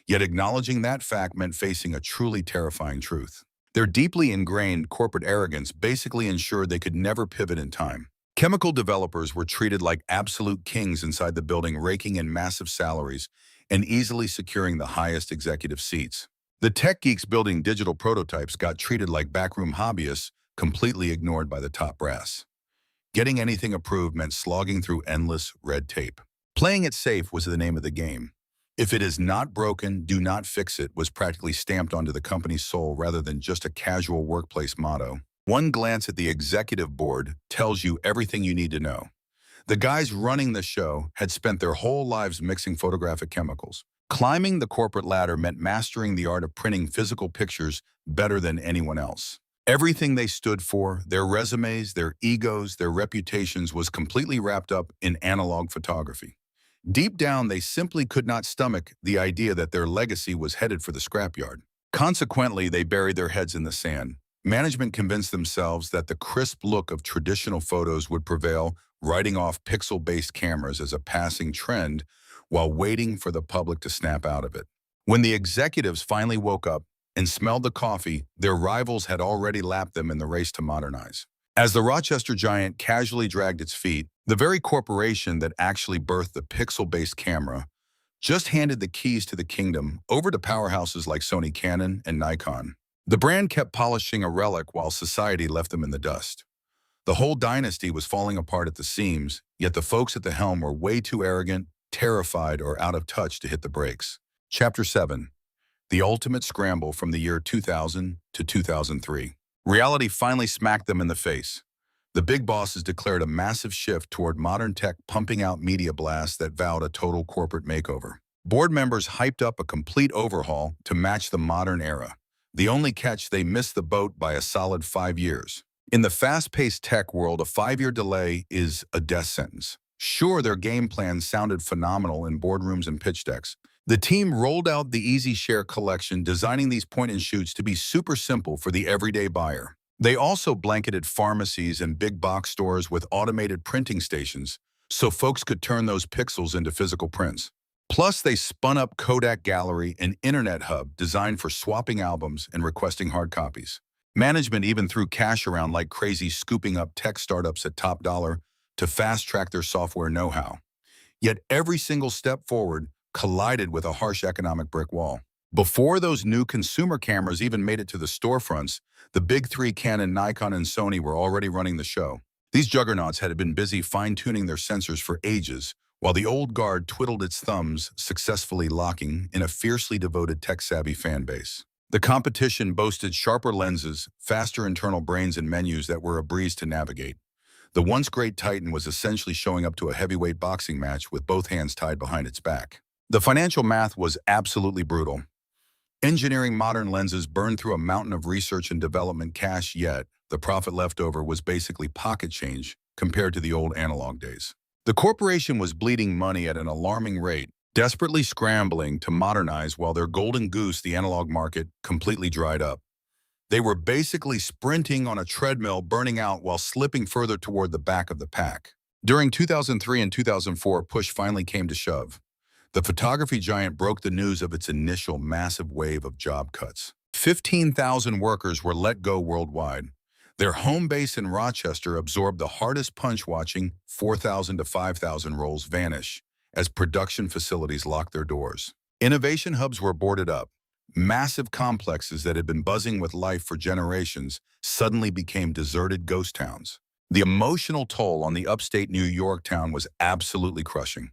yet acknowledging that fact meant facing a truly terrifying truth. Their deeply ingrained corporate arrogance basically ensured they could never pivot in time. Chemical developers were treated like absolute kings inside the building, raking in massive salaries and easily securing the highest executive seats. The tech geeks building digital prototypes got treated like backroom hobbyists, completely ignored by the top brass. Getting anything approved meant slogging through endless red tape. Playing it safe was the name of the game. If it is not broken, do not fix it was practically stamped onto the company's soul rather than just a casual workplace motto. One glance at the executive board tells you everything you need to know. The guys running the show had spent their whole lives mixing photographic chemicals. Climbing the corporate ladder meant mastering the art of printing physical pictures better than anyone else. Everything they stood for, their resumes, their egos, their reputations, was completely wrapped up in analog photography. Deep down, they simply could not stomach the idea that their legacy was headed for the scrapyard. Consequently, they buried their heads in the sand. Management convinced themselves that the crisp look of traditional photos would prevail, writing off pixel-based cameras as a passing trend while waiting for the public to snap out of it. When the executives finally woke up and smelled the coffee, their rivals had already lapped them in the race to modernize. As the Rochester giant casually dragged its feet, the very corporation that actually birthed the pixel-based camera just handed the keys to the kingdom over to powerhouses like Sony, Canon, and Nikon. The brand kept polishing a relic while society left them in the dust. The whole dynasty was falling apart at the seams, yet the folks at the helm were way too arrogant, terrified, or out of touch to hit the brakes. Chapter 7. The Ultimate Scramble from the year 2000 to 2003. Reality finally smacked them in the face. The big bosses declared a massive shift toward modern tech, pumping out media blasts that vowed a total corporate makeover. Board members hyped up a complete overhaul to match the modern era. The only catch, they missed the boat by a solid 5 years. In the fast-paced tech world, a 5-year delay is a death sentence. Sure, their game plan sounded phenomenal in boardrooms and pitch decks. The team rolled out the Easy Share collection, designing these point-and-shoots to be super simple for the everyday buyer. They also blanketed pharmacies and big box stores with automated printing stations, so folks could turn those pixels into physical prints. Plus, they spun up Kodak Gallery, an internet hub designed for swapping albums and requesting hard copies. Management even threw cash around like crazy, scooping up tech startups at top dollar to fast-track their software know-how. Yet every single step forward collided with a harsh economic brick wall. Before those new consumer cameras even made it to the storefronts, the big three, Canon, Nikon, and Sony, were already running the show. These juggernauts had been busy fine-tuning their sensors for ages, while the old guard twiddled its thumbs, successfully locking in a fiercely devoted tech-savvy fan base. The competition boasted sharper lenses, faster internal brains, and menus that were a breeze to navigate. The once great Titan was essentially showing up to a heavyweight boxing match with both hands tied behind its back. The financial math was absolutely brutal. Engineering modern lenses burned through a mountain of research and development cash, yet the profit left over was basically pocket change compared to the old analog days. The corporation was bleeding money at an alarming rate, desperately scrambling to modernize while their golden goose, the analog market, completely dried up. They were basically sprinting on a treadmill, burning out while slipping further toward the back of the pack. During 2003 and 2004, push finally came to shove. The photography giant broke the news of its initial massive wave of job cuts. 15,000 workers were let go worldwide. Their home base in Rochester absorbed the hardest punch, watching 4,000 to 5,000 roles vanish as production facilities locked their doors. Innovation hubs were boarded up. Massive complexes that had been buzzing with life for generations suddenly became deserted ghost towns. The emotional toll on the upstate New York town was absolutely crushing.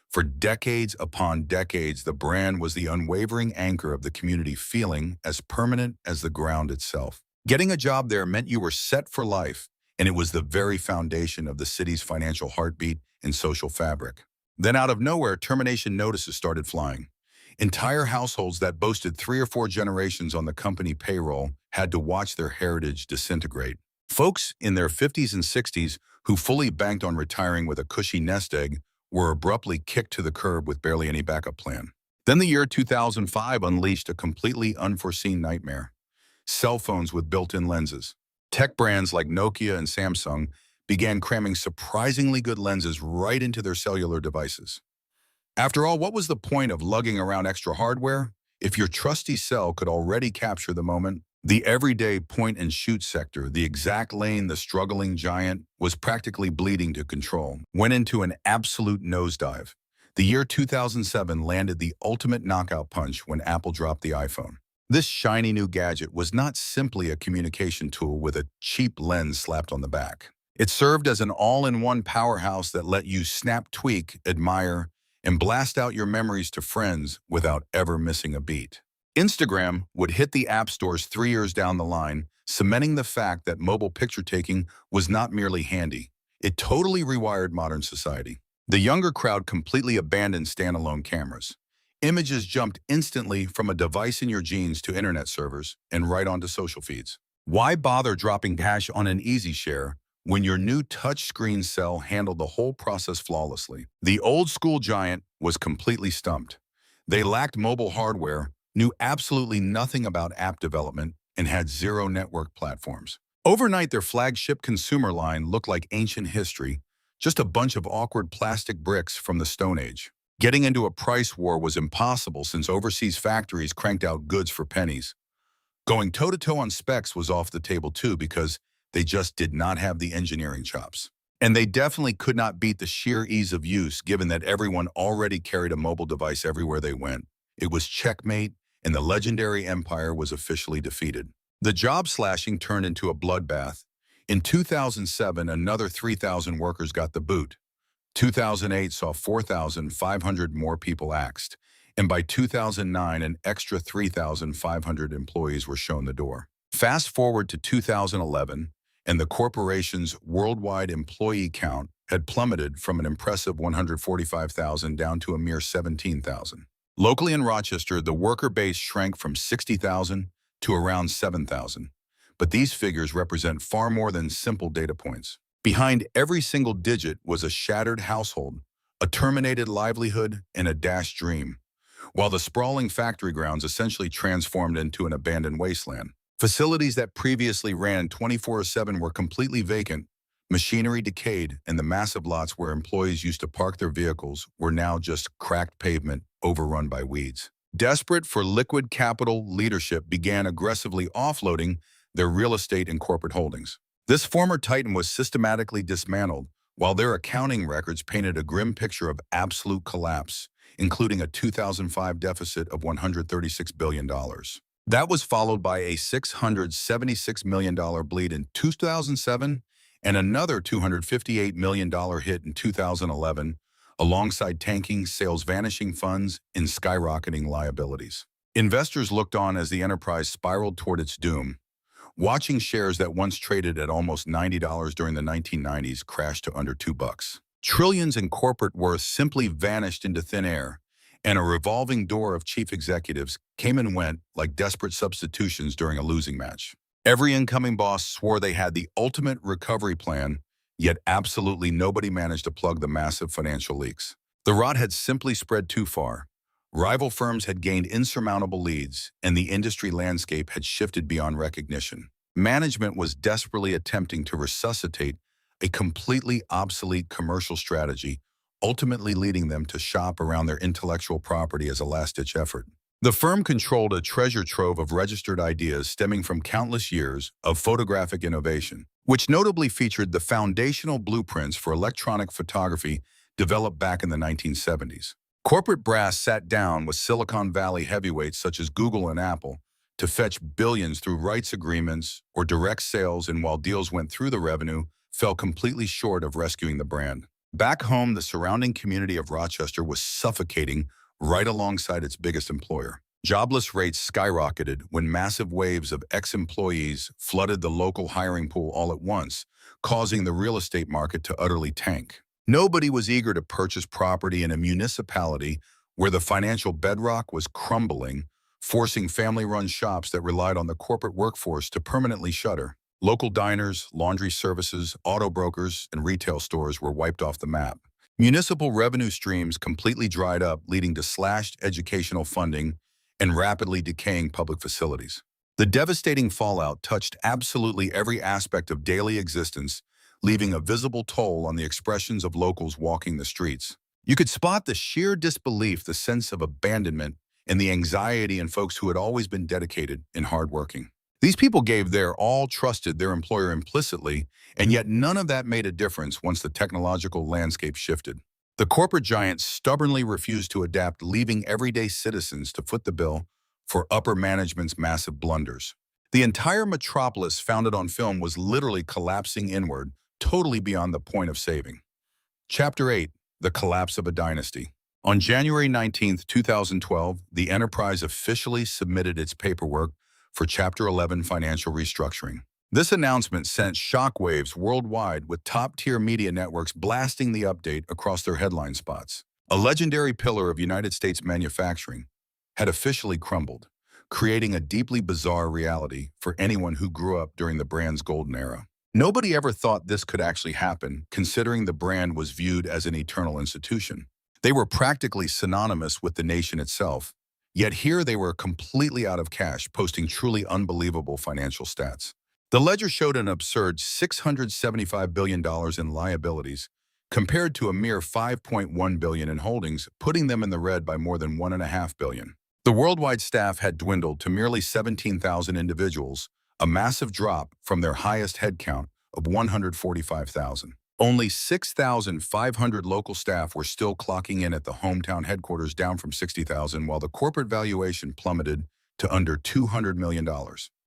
For decades upon decades, the brand was the unwavering anchor of the community, feeling as permanent as the ground itself. Getting a job there meant you were set for life, and it was the very foundation of the city's financial heartbeat and social fabric. Then out of nowhere, termination notices started flying. Entire households that boasted 3 or 4 generations on the company payroll had to watch their heritage disintegrate. Folks in their 50s and 60s who fully banked on retiring with a cushy nest egg were abruptly kicked to the curb with barely any backup plan. Then the year 2005 unleashed a completely unforeseen nightmare. Cell phones with built-in lenses. Tech brands like Nokia and Samsung began cramming surprisingly good lenses right into their cellular devices. After all, what was the point of lugging around extra hardware if your trusty cell could already capture the moment? The everyday point-and-shoot sector, the exact lane the struggling giant was practically bleeding to control, went into an absolute nosedive. The year 2007 landed the ultimate knockout punch when Apple dropped the iPhone. This shiny new gadget was not simply a communication tool with a cheap lens slapped on the back. It served as an all-in-one powerhouse that let you snap, tweak, admire, and blast out your memories to friends without ever missing a beat. Instagram would hit the app stores 3 years down the line, cementing the fact that mobile picture-taking was not merely handy. It totally rewired modern society. The younger crowd completely abandoned standalone cameras. Images jumped instantly from a device in your jeans to internet servers and right onto social feeds. Why bother dropping cash on an Easy Share when your new touchscreen cell handled the whole process flawlessly? The old-school giant was completely stumped. They lacked mobile hardware, knew absolutely nothing about app development, and had zero network platforms. Overnight, their flagship consumer line looked like ancient history, just a bunch of awkward plastic bricks from the Stone Age. Getting into a price war was impossible since overseas factories cranked out goods for pennies. Going toe-to-toe on specs was off the table too because they just did not have the engineering chops. And they definitely could not beat the sheer ease of use given that everyone already carried a mobile device everywhere they went. It was checkmate, and the legendary empire was officially defeated. The job slashing turned into a bloodbath. In 2007, another 3,000 workers got the boot. 2008 saw 4,500 more people axed, and by 2009, an extra 3,500 employees were shown the door. Fast forward to 2011, and the corporation's worldwide employee count had plummeted from an impressive 145,000 down to a mere 17,000. Locally in Rochester, the worker base shrank from 60,000 to around 7,000. But these figures represent far more than simple data points. Behind every single digit was a shattered household, a terminated livelihood, and a dashed dream, while the sprawling factory grounds essentially transformed into an abandoned wasteland. Facilities that previously ran 24/7 were completely vacant, machinery decayed, and the massive lots where employees used to park their vehicles were now just cracked pavement overrun by weeds. Desperate for liquid capital, leadership began aggressively offloading their real estate and corporate holdings. This former titan was systematically dismantled, while their accounting records painted a grim picture of absolute collapse, including a 2005 deficit of $136 billion. That was followed by a $676 million bleed in 2007 and another $258 million hit in 2011, alongside tanking sales, vanishing funds, and skyrocketing liabilities. Investors looked on as the enterprise spiraled toward its doom, watching shares that once traded at almost $90 during the 1990s crash to under $2. Trillions in corporate worth simply vanished into thin air, and a revolving door of chief executives came and went like desperate substitutions during a losing match. Every incoming boss swore they had the ultimate recovery plan, yet absolutely nobody managed to plug the massive financial leaks. The rot had simply spread too far. Rival firms had gained insurmountable leads, and the industry landscape had shifted beyond recognition. Management was desperately attempting to resuscitate a completely obsolete commercial strategy, ultimately leading them to shop around their intellectual property as a last-ditch effort. The firm controlled a treasure trove of registered ideas stemming from countless years of photographic innovation, which notably featured the foundational blueprints for electronic photography developed back in the 1970s. Corporate brass sat down with Silicon Valley heavyweights such as Google and Apple to fetch billions through rights agreements or direct sales, and while deals went through, the revenue fell completely short of rescuing the brand. Back home, the surrounding community of Rochester was suffocating right alongside its biggest employer. Jobless rates skyrocketed when massive waves of ex-employees flooded the local hiring pool all at once, causing the real estate market to utterly tank. Nobody was eager to purchase property in a municipality where the financial bedrock was crumbling, forcing family-run shops that relied on the corporate workforce to permanently shutter. Local diners, laundry services, auto brokers, and retail stores were wiped off the map. Municipal revenue streams completely dried up, leading to slashed educational funding and rapidly decaying public facilities. The devastating fallout touched absolutely every aspect of daily existence, leaving a visible toll on the expressions of locals walking the streets. You could spot the sheer disbelief, the sense of abandonment, and the anxiety in folks who had always been dedicated and hardworking. These people gave their all, trusted their employer implicitly, and yet none of that made a difference once the technological landscape shifted. The corporate giants stubbornly refused to adapt, leaving everyday citizens to foot the bill for upper management's massive blunders. The entire metropolis founded on film was literally collapsing inward, totally beyond the point of saving. Chapter 8. The Collapse of a Dynasty. On January 19, 2012, the enterprise officially submitted its paperwork for Chapter 11 financial restructuring. This announcement sent shockwaves worldwide, with top-tier media networks blasting the update across their headline spots. A legendary pillar of United States manufacturing had officially crumbled, creating a deeply bizarre reality for anyone who grew up during the brand's golden era. Nobody ever thought this could actually happen, considering the brand was viewed as an eternal institution. They were practically synonymous with the nation itself, yet here they were completely out of cash, posting truly unbelievable financial stats. The ledger showed an absurd $675 billion in liabilities, compared to a mere $5.1 billion in holdings, putting them in the red by more than $1.5 billion. The worldwide staff had dwindled to merely 17,000 individuals, a massive drop from their highest headcount of 145,000. Only 6,500 local staff were still clocking in at the hometown headquarters, down from 60,000, while the corporate valuation plummeted to under $200 million.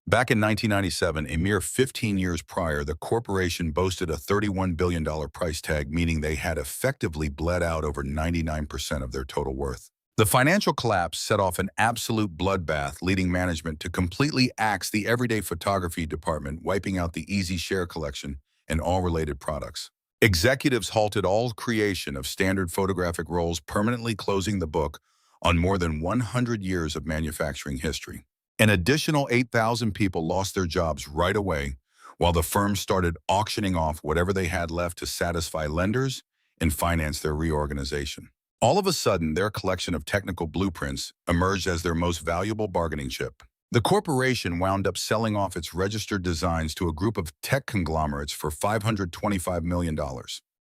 Back in 1997, a mere 15 years prior, the corporation boasted a $31 billion price tag, meaning they had effectively bled out over 99% of their total worth. The financial collapse set off an absolute bloodbath, leading management to completely axe the everyday photography department, wiping out the easy share collection and all related products. Executives halted all creation of standard photographic rolls, permanently closing the book on more than 100 years of manufacturing history. An additional 8,000 people lost their jobs right away, while the firm started auctioning off whatever they had left to satisfy lenders and finance their reorganization. All of a sudden, their collection of technical blueprints emerged as their most valuable bargaining chip. The corporation wound up selling off its registered designs to a group of tech conglomerates for $525 million.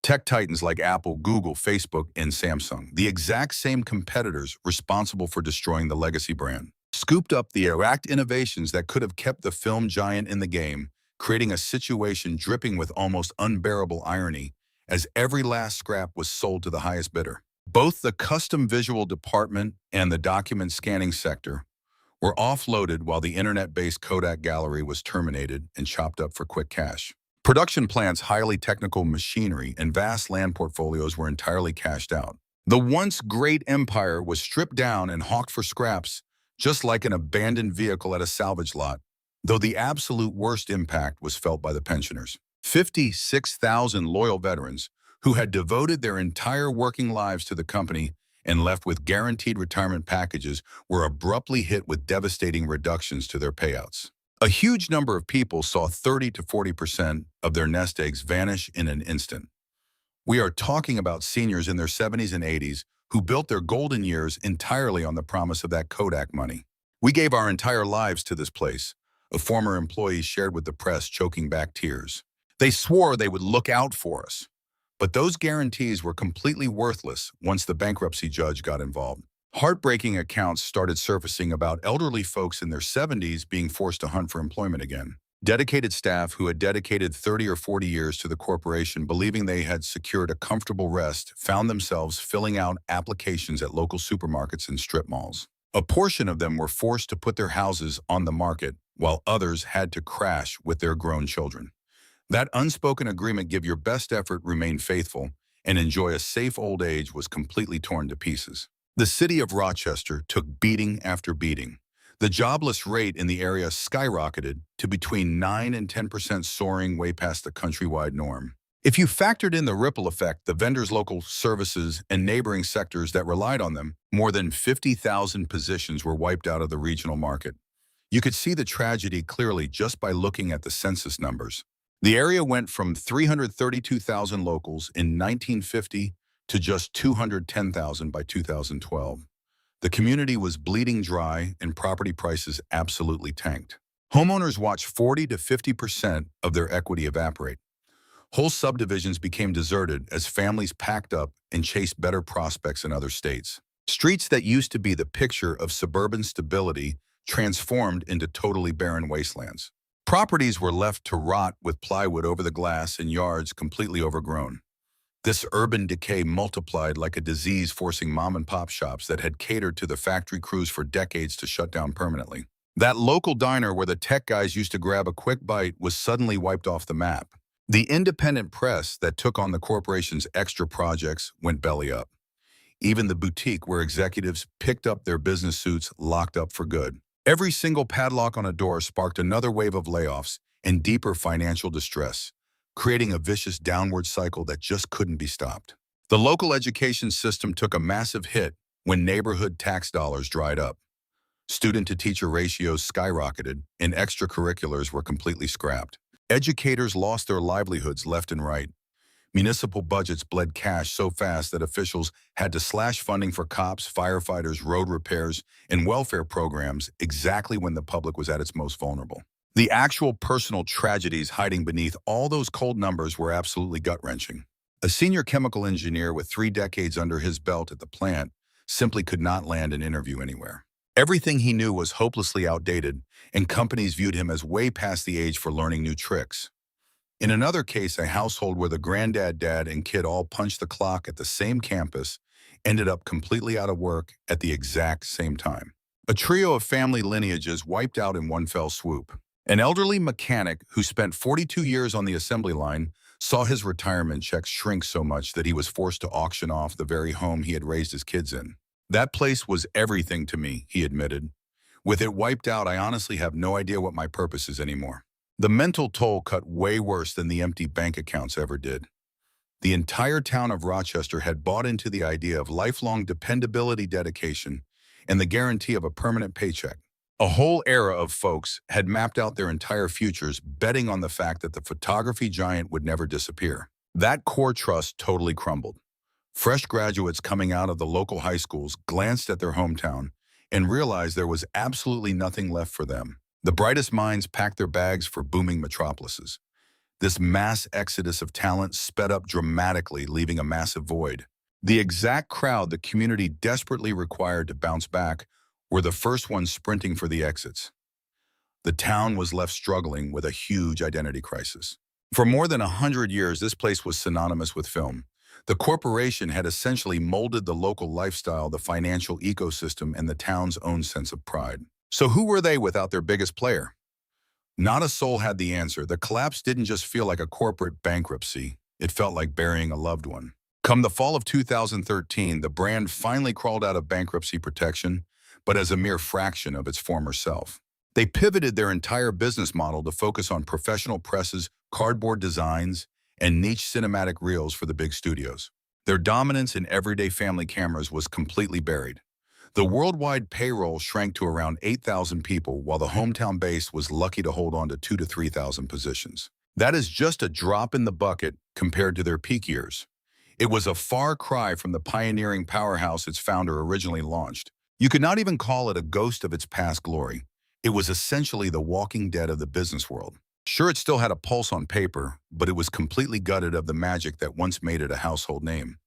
Tech titans like Apple, Google, Facebook, and Samsung, the exact same competitors responsible for destroying the legacy brand, scooped up the exact innovations that could have kept the film giant in the game, creating a situation dripping with almost unbearable irony as every last scrap was sold to the highest bidder. Both the custom visual department and the document scanning sector were offloaded, while the internet-based Kodak gallery was terminated and chopped up for quick cash. Production plants, highly technical machinery, and vast land portfolios were entirely cashed out. The once great empire was stripped down and hawked for scraps, just like an abandoned vehicle at a salvage lot, though the absolute worst impact was felt by the pensioners. 56,000 loyal veterans who had devoted their entire working lives to the company and left with guaranteed retirement packages were abruptly hit with devastating reductions to their payouts. A huge number of people saw 30 to 40% of their nest eggs vanish in an instant. We are talking about seniors in their 70s and 80s who built their golden years entirely on the promise of that Kodak money. "We gave our entire lives to this place," a former employee shared with the press, choking back tears. "They swore they would look out for us." But those guarantees were completely worthless once the bankruptcy judge got involved. Heartbreaking accounts started surfacing about elderly folks in their 70s being forced to hunt for employment again. Dedicated staff who had dedicated 30 or 40 years to the corporation, believing they had secured a comfortable rest, found themselves filling out applications at local supermarkets and strip malls. A portion of them were forced to put their houses on the market, while others had to crash with their grown children. That unspoken agreement, give your best effort, remain faithful, and enjoy a safe old age, was completely torn to pieces. The city of Rochester took beating after beating. The jobless rate in the area skyrocketed to between 9 and 10%, soaring way past the countrywide norm. If you factored in the ripple effect, the vendors, local services, and neighboring sectors that relied on them, more than 50,000 positions were wiped out of the regional market. You could see the tragedy clearly just by looking at the census numbers. The area went from 332,000 locals in 1950 to just 210,000 by 2012. The community was bleeding dry and property prices absolutely tanked. Homeowners watched 40 to 50% of their equity evaporate. Whole subdivisions became deserted as families packed up and chased better prospects in other states. Streets that used to be the picture of suburban stability transformed into totally barren wastelands. Properties were left to rot with plywood over the glass and yards completely overgrown. This urban decay multiplied like a disease, forcing mom-and-pop shops that had catered to the factory crews for decades to shut down permanently. That local diner where the tech guys used to grab a quick bite was suddenly wiped off the map. The independent press that took on the corporation's extra projects went belly up. Even the boutique where executives picked up their business suits locked up for good. Every single padlock on a door sparked another wave of layoffs and deeper financial distress, creating a vicious downward cycle that just couldn't be stopped. The local education system took a massive hit when neighborhood tax dollars dried up. Student-to-teacher ratios skyrocketed, and extracurriculars were completely scrapped. Educators lost their livelihoods left and right. Municipal budgets bled cash so fast that officials had to slash funding for cops, firefighters, road repairs, and welfare programs exactly when the public was at its most vulnerable. The actual personal tragedies hiding beneath all those cold numbers were absolutely gut-wrenching. A senior chemical engineer with 3 decades under his belt at the plant simply could not land an interview anywhere. Everything he knew was hopelessly outdated, and companies viewed him as way past the age for learning new tricks. In another case, a household where the granddad, dad, and kid all punched the clock at the same campus ended up completely out of work at the exact same time. A trio of family lineages wiped out in one fell swoop. An elderly mechanic who spent 42 years on the assembly line saw his retirement checks shrink so much that he was forced to auction off the very home he had raised his kids in. That place was everything to me, he admitted. With it wiped out, I honestly have no idea what my purpose is anymore. The mental toll cut way worse than the empty bank accounts ever did. The entire town of Rochester had bought into the idea of lifelong dependability, dedication, and the guarantee of a permanent paycheck. A whole era of folks had mapped out their entire futures, betting on the fact that the photography giant would never disappear. That core trust totally crumbled. Fresh graduates coming out of the local high schools glanced at their hometown and realized there was absolutely nothing left for them. The brightest minds packed their bags for booming metropolises. This mass exodus of talent sped up dramatically, leaving a massive void. The exact crowd the community desperately required to bounce back were the first ones sprinting for the exits. The town was left struggling with a huge identity crisis. For more than 100 years, this place was synonymous with film. The corporation had essentially molded the local lifestyle, the financial ecosystem, and the town's own sense of pride. So who were they without their biggest player? Not a soul had the answer. The collapse didn't just feel like a corporate bankruptcy. It felt like burying a loved one. Come the fall of 2013, the brand finally crawled out of bankruptcy protection, but as a mere fraction of its former self. They pivoted their entire business model to focus on professional presses, cardboard designs, and niche cinematic reels for the big studios. Their dominance in everyday family cameras was completely buried. The worldwide payroll shrank to around 8,000 people, while the hometown base was lucky to hold on to 2,000 to 3,000 positions. That is just a drop in the bucket compared to their peak years. It was a far cry from the pioneering powerhouse its founder originally launched. You could not even call it a ghost of its past glory. It was essentially the walking dead of the business world. Sure, it still had a pulse on paper, but it was completely gutted of the magic that once made it a household name.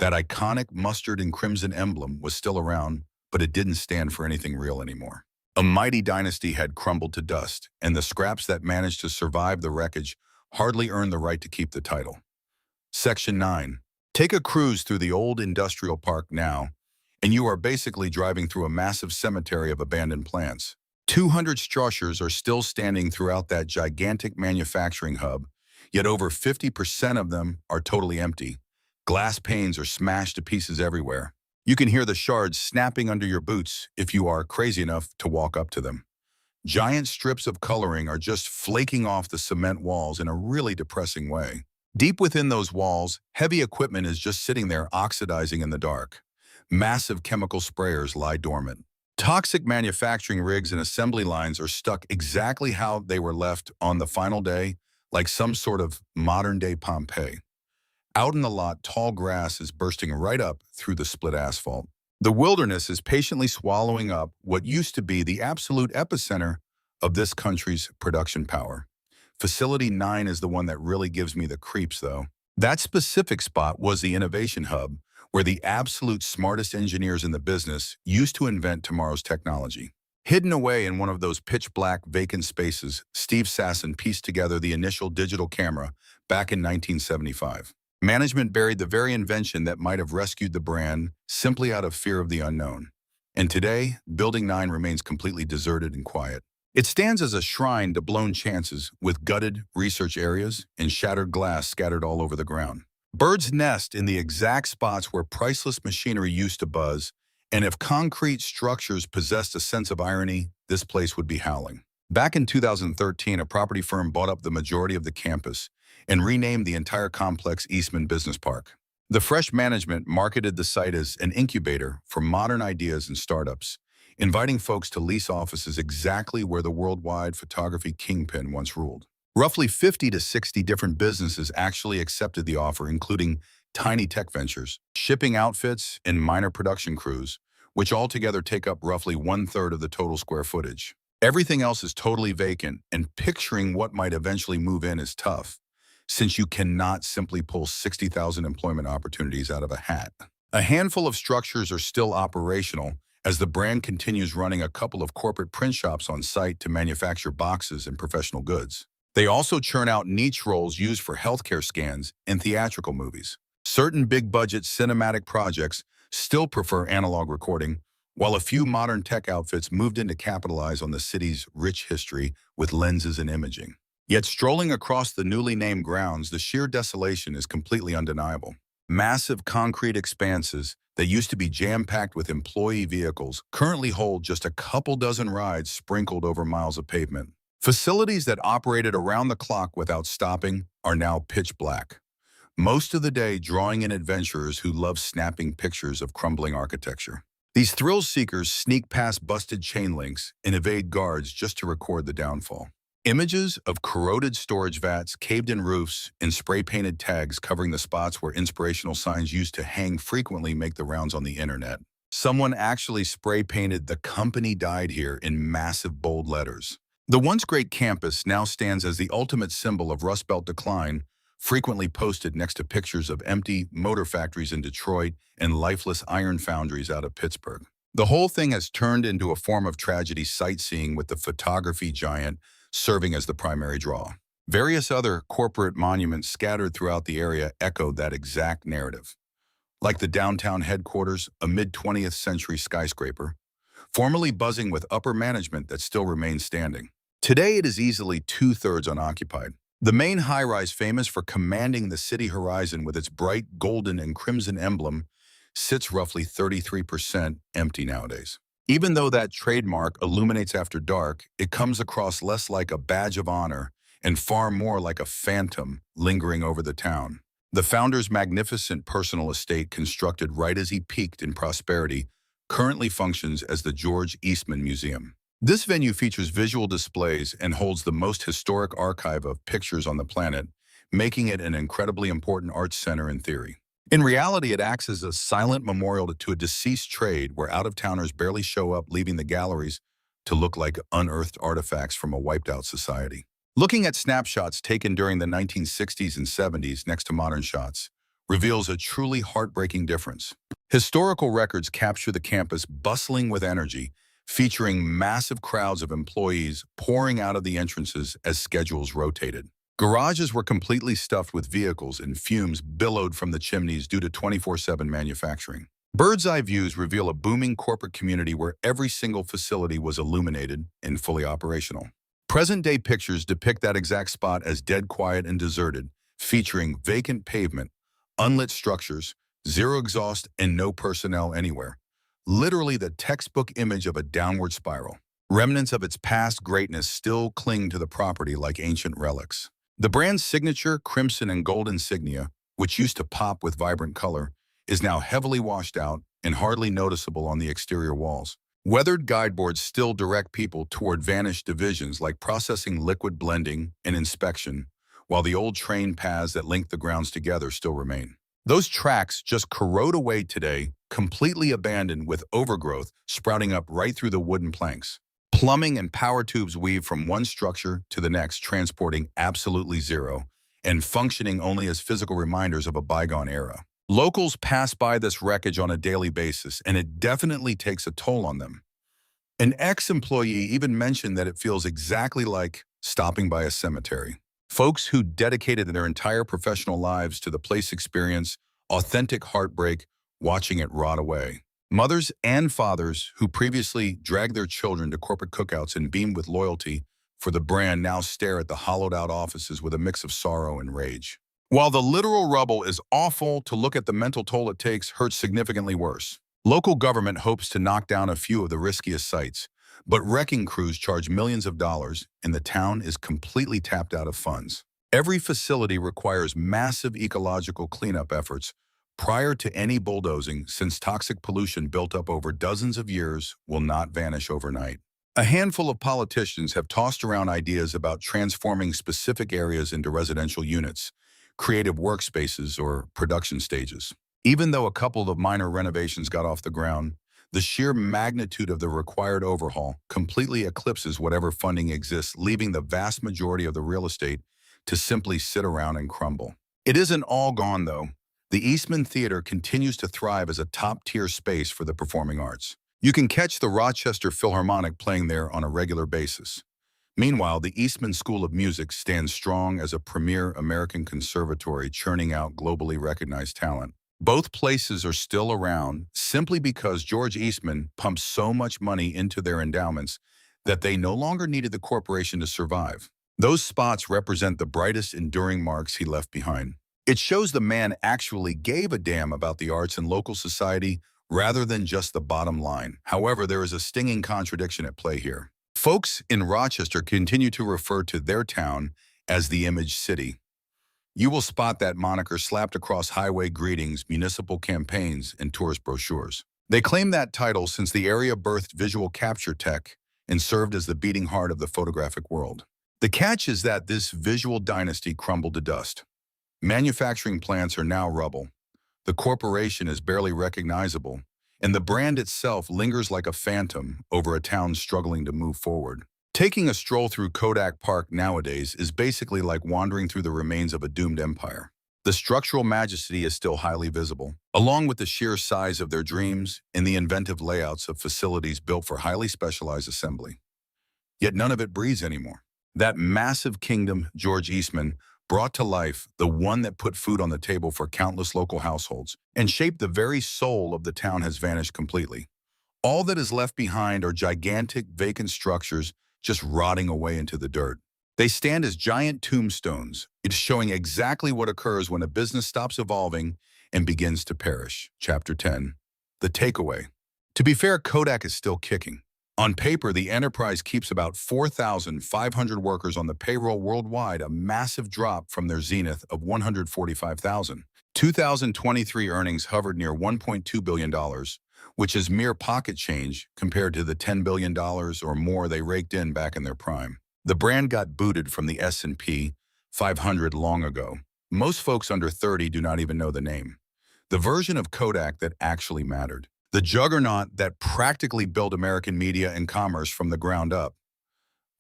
That iconic mustard and crimson emblem was still around, but it didn't stand for anything real anymore. A mighty dynasty had crumbled to dust, and the scraps that managed to survive the wreckage hardly earned the right to keep the title. Section 9. Take a cruise through the old industrial park now, and you are basically driving through a massive cemetery of abandoned plants. 200 structures are still standing throughout that gigantic manufacturing hub, yet over 50% of them are totally empty. Glass panes are smashed to pieces everywhere. You can hear the shards snapping under your boots if you are crazy enough to walk up to them. Giant strips of coloring are just flaking off the cement walls in a really depressing way. Deep within those walls, heavy equipment is just sitting there oxidizing in the dark. Massive chemical sprayers lie dormant. Toxic manufacturing rigs and assembly lines are stuck exactly how they were left on the final day, like some sort of modern-day Pompeii. Out in the lot, tall grass is bursting right up through the split asphalt. The wilderness is patiently swallowing up what used to be the absolute epicenter of this country's production power. Facility 9 is the one that really gives me the creeps, though. That specific spot was the innovation hub, where the absolute smartest engineers in the business used to invent tomorrow's technology. Hidden away in one of those pitch-black vacant spaces, Steve Sasson pieced together the initial digital camera back in 1975. Management buried the very invention that might have rescued the brand simply out of fear of the unknown. And today, Building 9 remains completely deserted and quiet. It stands as a shrine to blown chances, with gutted research areas and shattered glass scattered all over the ground. Birds nest in the exact spots where priceless machinery used to buzz, and if concrete structures possessed a sense of irony, this place would be howling. Back in 2013, a property firm bought up the majority of the campus and renamed the entire complex Eastman Business Park. The fresh management marketed the site as an incubator for modern ideas and startups, inviting folks to lease offices exactly where the worldwide photography kingpin once ruled. Roughly 50 to 60 different businesses actually accepted the offer, including tiny tech ventures, shipping outfits, and minor production crews, which altogether take up roughly 1/3 of the total square footage. Everything else is totally vacant, and picturing what might eventually move in is tough, since you cannot simply pull 60,000 employment opportunities out of a hat. A handful of structures are still operational, as the brand continues running a couple of corporate print shops on site to manufacture boxes and professional goods. They also churn out niche roles used for healthcare scans and theatrical movies. Certain big-budget cinematic projects still prefer analog recording, while a few modern tech outfits moved in to capitalize on the city's rich history with lenses and imaging. Yet strolling across the newly named grounds, the sheer desolation is completely undeniable. Massive concrete expanses that used to be jam-packed with employee vehicles currently hold just a couple dozen rides sprinkled over miles of pavement. Facilities that operated around the clock without stopping are now pitch black, most of the day drawing in adventurers who love snapping pictures of crumbling architecture. These thrill-seekers sneak past busted chain links and evade guards just to record the downfall. Images of corroded storage vats, caved-in roofs, and spray-painted tags covering the spots where inspirational signs used to hang frequently make the rounds on the internet. Someone actually spray-painted "The company died here" in massive bold letters. The once great campus now stands as the ultimate symbol of Rust Belt decline, frequently posted next to pictures of empty motor factories in Detroit and lifeless iron foundries out of Pittsburgh. The whole thing has turned into a form of tragedy sightseeing, with the photography giant serving as the primary draw. Various other corporate monuments scattered throughout the area echo that exact narrative, like the downtown headquarters, a mid-20th century skyscraper, formerly buzzing with upper management that still remains standing. Today it is easily two-thirds unoccupied. The main high-rise, famous for commanding the city horizon with its bright golden and crimson emblem, sits roughly 33% empty nowadays. Even though that trademark illuminates after dark, it comes across less like a badge of honor and far more like a phantom lingering over the town. The founder's magnificent personal estate, constructed right as he peaked in prosperity, currently functions as the George Eastman Museum. This venue features visual displays and holds the most historic archive of pictures on the planet, making it an incredibly important arts center in theory. In reality, it acts as a silent memorial to a deceased trade where out-of-towners barely show up, leaving the galleries to look like unearthed artifacts from a wiped-out society. Looking at snapshots taken during the 1960s and 70s next to modern shots reveals a truly heartbreaking difference. Historical records capture the campus bustling with energy, featuring massive crowds of employees pouring out of the entrances as schedules rotated. Garages were completely stuffed with vehicles, and fumes billowed from the chimneys due to 24/7 manufacturing. Bird's-eye views reveal a booming corporate community where every single facility was illuminated and fully operational. Present-day pictures depict that exact spot as dead quiet and deserted, featuring vacant pavement, unlit structures, zero exhaust, and no personnel anywhere. Literally the textbook image of a downward spiral. Remnants of its past greatness still cling to the property like ancient relics. The brand's signature crimson and gold insignia, which used to pop with vibrant color, is now heavily washed out and hardly noticeable on the exterior walls. Weathered guideboards still direct people toward vanished divisions like processing, liquid blending, and inspection, while the old train paths that link the grounds together still remain. Those tracks just corrode away today, completely abandoned, with overgrowth sprouting up right through the wooden planks. Plumbing and power tubes weave from one structure to the next, transporting absolutely zero and functioning only as physical reminders of a bygone era. Locals pass by this wreckage on a daily basis, and it definitely takes a toll on them. An ex-employee even mentioned that it feels exactly like stopping by a cemetery. Folks who dedicated their entire professional lives to the place experience authentic heartbreak watching it rot away. Mothers and fathers who previously dragged their children to corporate cookouts and beamed with loyalty for the brand now stare at the hollowed-out offices with a mix of sorrow and rage. While the literal rubble is awful, to look at the mental toll it takes hurts significantly worse. Local government hopes to knock down a few of the riskiest sites, but wrecking crews charge millions of dollars, and the town is completely tapped out of funds. Every facility requires massive ecological cleanup efforts prior to any bulldozing, since toxic pollution built up over dozens of years will not vanish overnight. A handful of politicians have tossed around ideas about transforming specific areas into residential units, creative workspaces, or production stages. Even though a couple of minor renovations got off the ground, the sheer magnitude of the required overhaul completely eclipses whatever funding exists, leaving the vast majority of the real estate to simply sit around and crumble. It isn't all gone, though. The Eastman Theater continues to thrive as a top-tier space for the performing arts. You can catch the Rochester Philharmonic playing there on a regular basis. Meanwhile, the Eastman School of Music stands strong as a premier American conservatory, churning out globally recognized talent. Both places are still around simply because George Eastman pumped so much money into their endowments that they no longer needed the corporation to survive. Those spots represent the brightest enduring marks he left behind. It shows the man actually gave a damn about the arts and local society rather than just the bottom line. However, there is a stinging contradiction at play here. Folks in Rochester continue to refer to their town as the Image City. You will spot that moniker slapped across highway greetings, municipal campaigns, and tourist brochures. They claim that title since the area birthed visual capture tech and served as the beating heart of the photographic world. The catch is that this visual dynasty crumbled to dust. Manufacturing plants are now rubble. The corporation is barely recognizable, and the brand itself lingers like a phantom over a town struggling to move forward. Taking a stroll through Kodak Park nowadays is basically like wandering through the remains of a doomed empire. The structural majesty is still highly visible, along with the sheer size of their dreams and the inventive layouts of facilities built for highly specialized assembly. Yet none of it breathes anymore. That massive kingdom George Eastman brought to life, the one that put food on the table for countless local households and shaped the very soul of the town, has vanished completely. All that is left behind are gigantic vacant structures just rotting away into the dirt. They stand as giant tombstones. It's showing exactly what occurs when a business stops evolving and begins to perish. Chapter 10. The takeaway. To be fair, Kodak is still kicking. On paper, the enterprise keeps about 4,500 workers on the payroll worldwide, a massive drop from their zenith of 145,000. 2023 earnings hovered near $1.2 billion, which is mere pocket change compared to the $10 billion or more they raked in back in their prime. The brand got booted from the S&P 500 long ago. Most folks under 30 do not even know the name. The version of Kodak that actually mattered. The juggernaut that practically built American media and commerce from the ground up.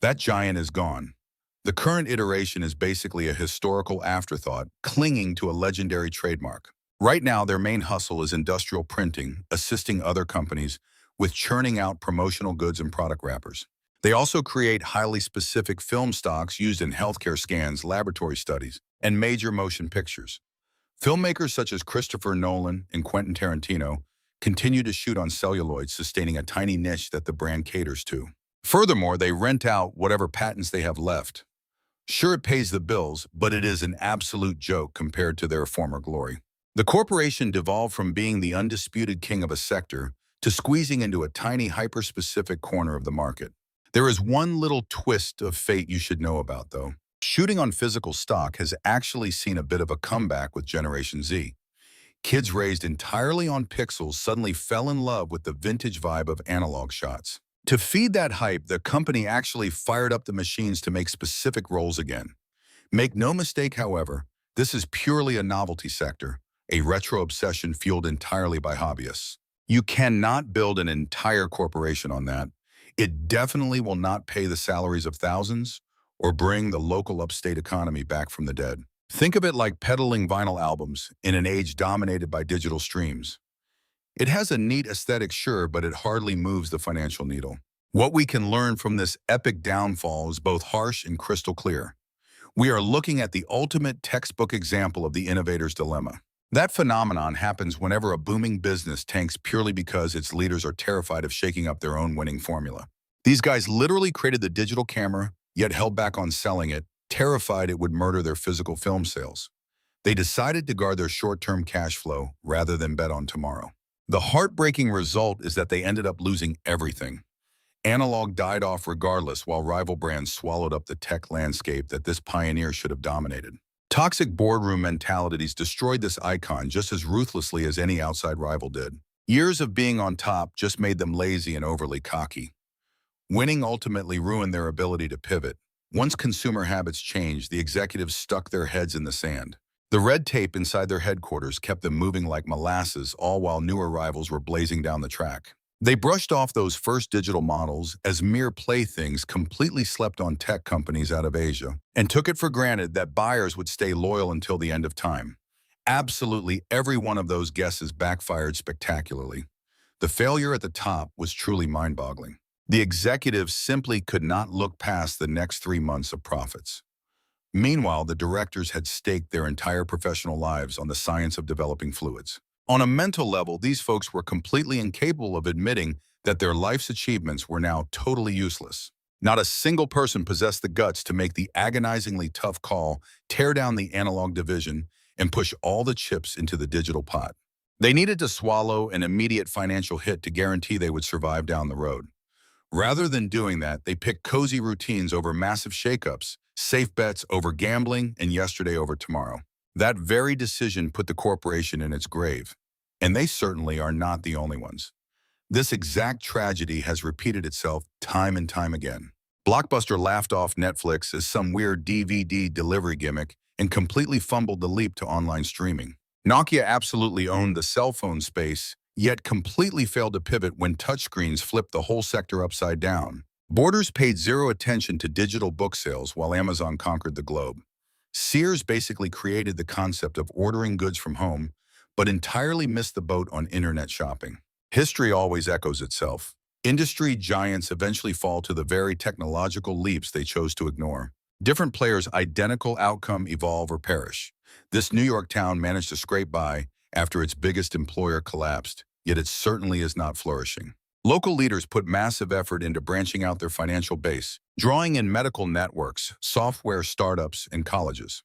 That giant is gone. The current iteration is basically a historical afterthought, clinging to a legendary trademark. Right now, their main hustle is industrial printing, assisting other companies with churning out promotional goods and product wrappers. They also create highly specific film stocks used in healthcare scans, laboratory studies, and major motion pictures. Filmmakers such as Christopher Nolan and Quentin Tarantino continue to shoot on celluloid, sustaining a tiny niche that the brand caters to. Furthermore, they rent out whatever patents they have left. Sure, it pays the bills, but it is an absolute joke compared to their former glory. The corporation devolved from being the undisputed king of a sector to squeezing into a tiny, hyper-specific corner of the market. There is one little twist of fate you should know about, though. Shooting on physical stock has actually seen a bit of a comeback with Generation Z. Kids raised entirely on pixels suddenly fell in love with the vintage vibe of analog shots. To feed that hype, the company actually fired up the machines to make specific rolls again. Make no mistake, however, this is purely a novelty sector, a retro obsession fueled entirely by hobbyists. You cannot build an entire corporation on that. It definitely will not pay the salaries of thousands or bring the local upstate economy back from the dead. Think of it like peddling vinyl albums in an age dominated by digital streams. It has a neat aesthetic, sure, but it hardly moves the financial needle. What we can learn from this epic downfall is both harsh and crystal clear. We are looking at the ultimate textbook example of the innovator's dilemma. That phenomenon happens whenever a booming business tanks purely because its leaders are terrified of shaking up their own winning formula. These guys literally created the digital camera, yet held back on selling it, terrified it would murder their physical film sales. They decided to guard their short-term cash flow rather than bet on tomorrow. The heartbreaking result is that they ended up losing everything. Analog died off regardless, while rival brands swallowed up the tech landscape that this pioneer should have dominated. Toxic boardroom mentalities destroyed this icon just as ruthlessly as any outside rival did. Years of being on top just made them lazy and overly cocky. Winning ultimately ruined their ability to pivot. Once consumer habits changed, the executives stuck their heads in the sand. The red tape inside their headquarters kept them moving like molasses, all while newer rivals were blazing down the track. They brushed off those first digital models as mere playthings, completely slept on tech companies out of Asia, and took it for granted that buyers would stay loyal until the end of time. Absolutely every one of those guesses backfired spectacularly. The failure at the top was truly mind-boggling. The executives simply could not look past the next 3 months of profits. Meanwhile, the directors had staked their entire professional lives on the science of developing fluids. On a mental level, these folks were completely incapable of admitting that their life's achievements were now totally useless. Not a single person possessed the guts to make the agonizingly tough call, tear down the analog division, and push all the chips into the digital pot. They needed to swallow an immediate financial hit to guarantee they would survive down the road. Rather than doing that, they picked cozy routines over massive shakeups, safe bets over gambling, and yesterday over tomorrow. That very decision put the corporation in its grave. And they certainly are not the only ones. This exact tragedy has repeated itself time and time again. Blockbuster laughed off Netflix as some weird DVD delivery gimmick and completely fumbled the leap to online streaming. Nokia absolutely owned the cell phone space, yet completely failed to pivot when touchscreens flipped the whole sector upside down. Borders paid zero attention to digital book sales while Amazon conquered the globe. Sears basically created the concept of ordering goods from home, but entirely missed the boat on internet shopping. History always echoes itself. Industry giants eventually fall to the very technological leaps they chose to ignore. Different players' identical outcome evolve or perish. This New York town managed to scrape by after its biggest employer collapsed, yet it certainly is not flourishing. Local leaders put massive effort into branching out their financial base, drawing in medical networks, software startups, and colleges.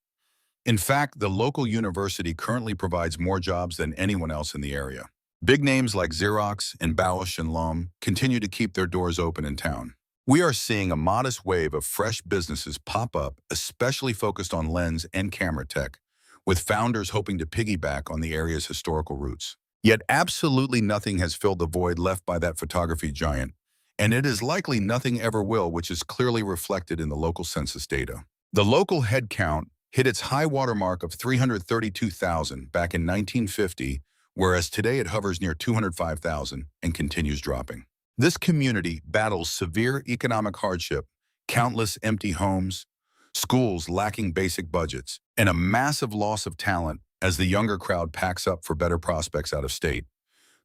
In fact, the local university currently provides more jobs than anyone else in the area. Big names like Xerox and Bausch and Lomb continue to keep their doors open in town. We are seeing a modest wave of fresh businesses pop up, especially focused on lens and camera tech, with founders hoping to piggyback on the area's historical roots. Yet absolutely nothing has filled the void left by that photography giant, and it is likely nothing ever will, which is clearly reflected in the local census data. The local head count hit its high watermark of 332,000 back in 1950, whereas today it hovers near 205,000 and continues dropping. This community battles severe economic hardship, countless empty homes, schools lacking basic budgets, and a massive loss of talent as the younger crowd packs up for better prospects out of state.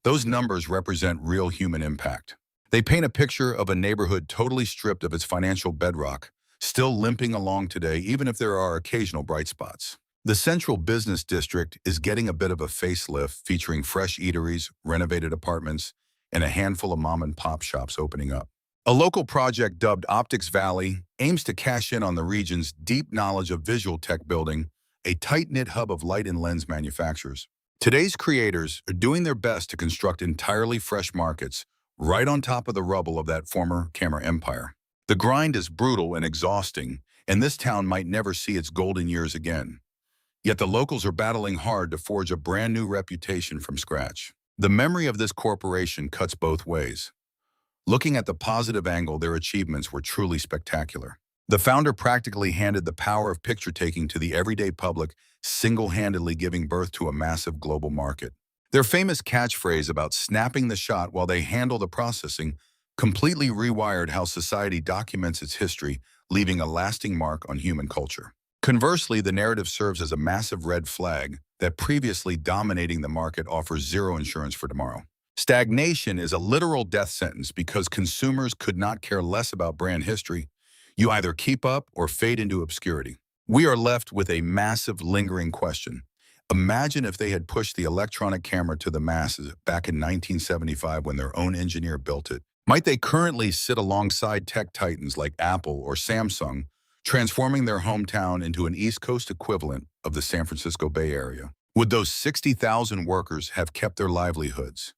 Those numbers represent real human impact. They paint a picture of a neighborhood totally stripped of its financial bedrock, still limping along today even if there are occasional bright spots. The central business district is getting a bit of a facelift, featuring fresh eateries, renovated apartments, and a handful of mom-and-pop shops opening up. A local project dubbed Optics Valley aims to cash in on the region's deep knowledge of visual tech, building a tight-knit hub of light and lens manufacturers. Today's creators are doing their best to construct entirely fresh markets right on top of the rubble of that former camera empire. The grind is brutal and exhausting, and this town might never see its golden years again. Yet the locals are battling hard to forge a brand new reputation from scratch. The memory of this corporation cuts both ways. Looking at the positive angle, their achievements were truly spectacular. The founder practically handed the power of picture taking to the everyday public, single-handedly giving birth to a massive global market. Their famous catchphrase about snapping the shot while they handle the processing completely rewired how society documents its history, leaving a lasting mark on human culture. Conversely, the narrative serves as a massive red flag that previously dominating the market offers zero insurance for tomorrow. Stagnation is a literal death sentence because consumers could not care less about brand history. You either keep up or fade into obscurity. We are left with a massive lingering question. Imagine if they had pushed the electronic camera to the masses back in 1975 when their own engineer built it. Might they currently sit alongside tech titans like Apple or Samsung, transforming their hometown into an East Coast equivalent of the San Francisco Bay Area? Would those 60,000 workers have kept their livelihoods?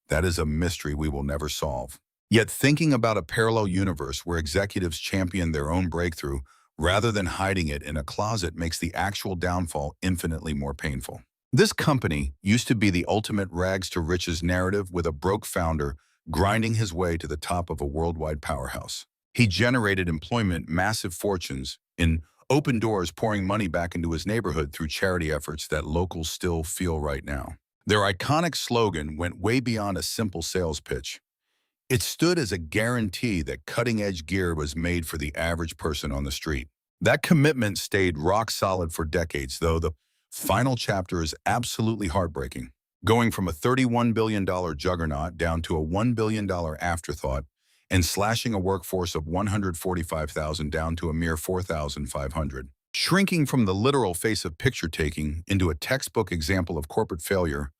That is a mystery we will never solve. Yet thinking about a parallel universe where executives champion their own breakthrough rather than hiding it in a closet makes the actual downfall infinitely more painful. This company used to be the ultimate rags to riches narrative, with a broke founder grinding his way to the top of a worldwide powerhouse. He generated employment, massive fortunes, and open doors, pouring money back into his neighborhood through charity efforts that locals still feel right now. Their iconic slogan went way beyond a simple sales pitch. It stood as a guarantee that cutting-edge gear was made for the average person on the street. That commitment stayed rock solid for decades, though the final chapter is absolutely heartbreaking. Going from a $31 billion juggernaut down to a $1 billion afterthought, and slashing a workforce of 145,000 down to a mere 4,500. Shrinking from the literal face of picture taking into a textbook example of corporate failure,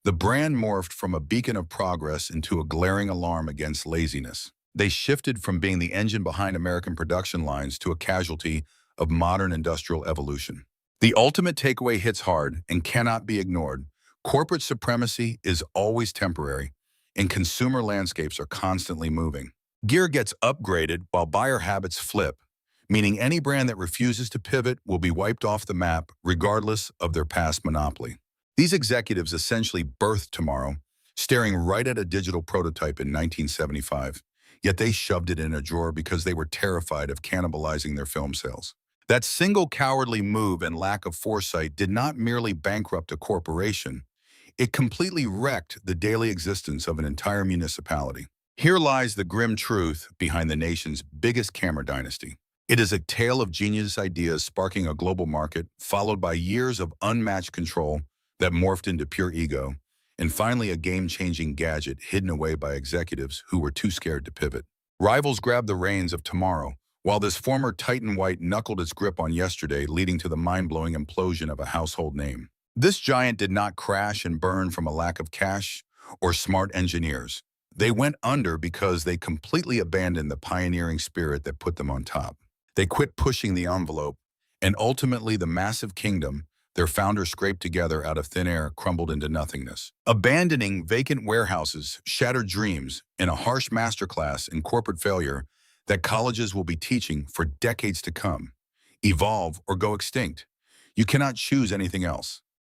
The brand morphed from a beacon of progress into a glaring alarm against laziness. They shifted from being the engine behind American production lines to a casualty of modern industrial evolution. The ultimate takeaway hits hard and cannot be ignored. Corporate supremacy is always temporary, and consumer landscapes are constantly moving. Gear gets upgraded while buyer habits flip, meaning any brand that refuses to pivot will be wiped off the map regardless of their past monopoly. These executives essentially birthed tomorrow, staring right at a digital prototype in 1975, yet they shoved it in a drawer because they were terrified of cannibalizing their film sales. That single cowardly move and lack of foresight did not merely bankrupt a corporation, it completely wrecked the daily existence of an entire municipality. Here lies the grim truth behind the nation's biggest camera dynasty. It is a tale of genius ideas sparking a global market, followed by years of unmatched control that morphed into pure ego, and finally a game-changing gadget hidden away by executives who were too scared to pivot. Rivals grabbed the reins of tomorrow, while this former Titan White knuckled its grip on yesterday, leading to the mind-blowing implosion of a household name. This giant did not crash and burn from a lack of cash or smart engineers. They went under because they completely abandoned the pioneering spirit that put them on top. They quit pushing the envelope, and ultimately the massive kingdom their founders scraped together out of thin air crumbled into nothingness. Abandoning vacant warehouses, shattered dreams, and a harsh masterclass in corporate failure that colleges will be teaching for decades to come. Evolve or go extinct. You cannot choose anything else.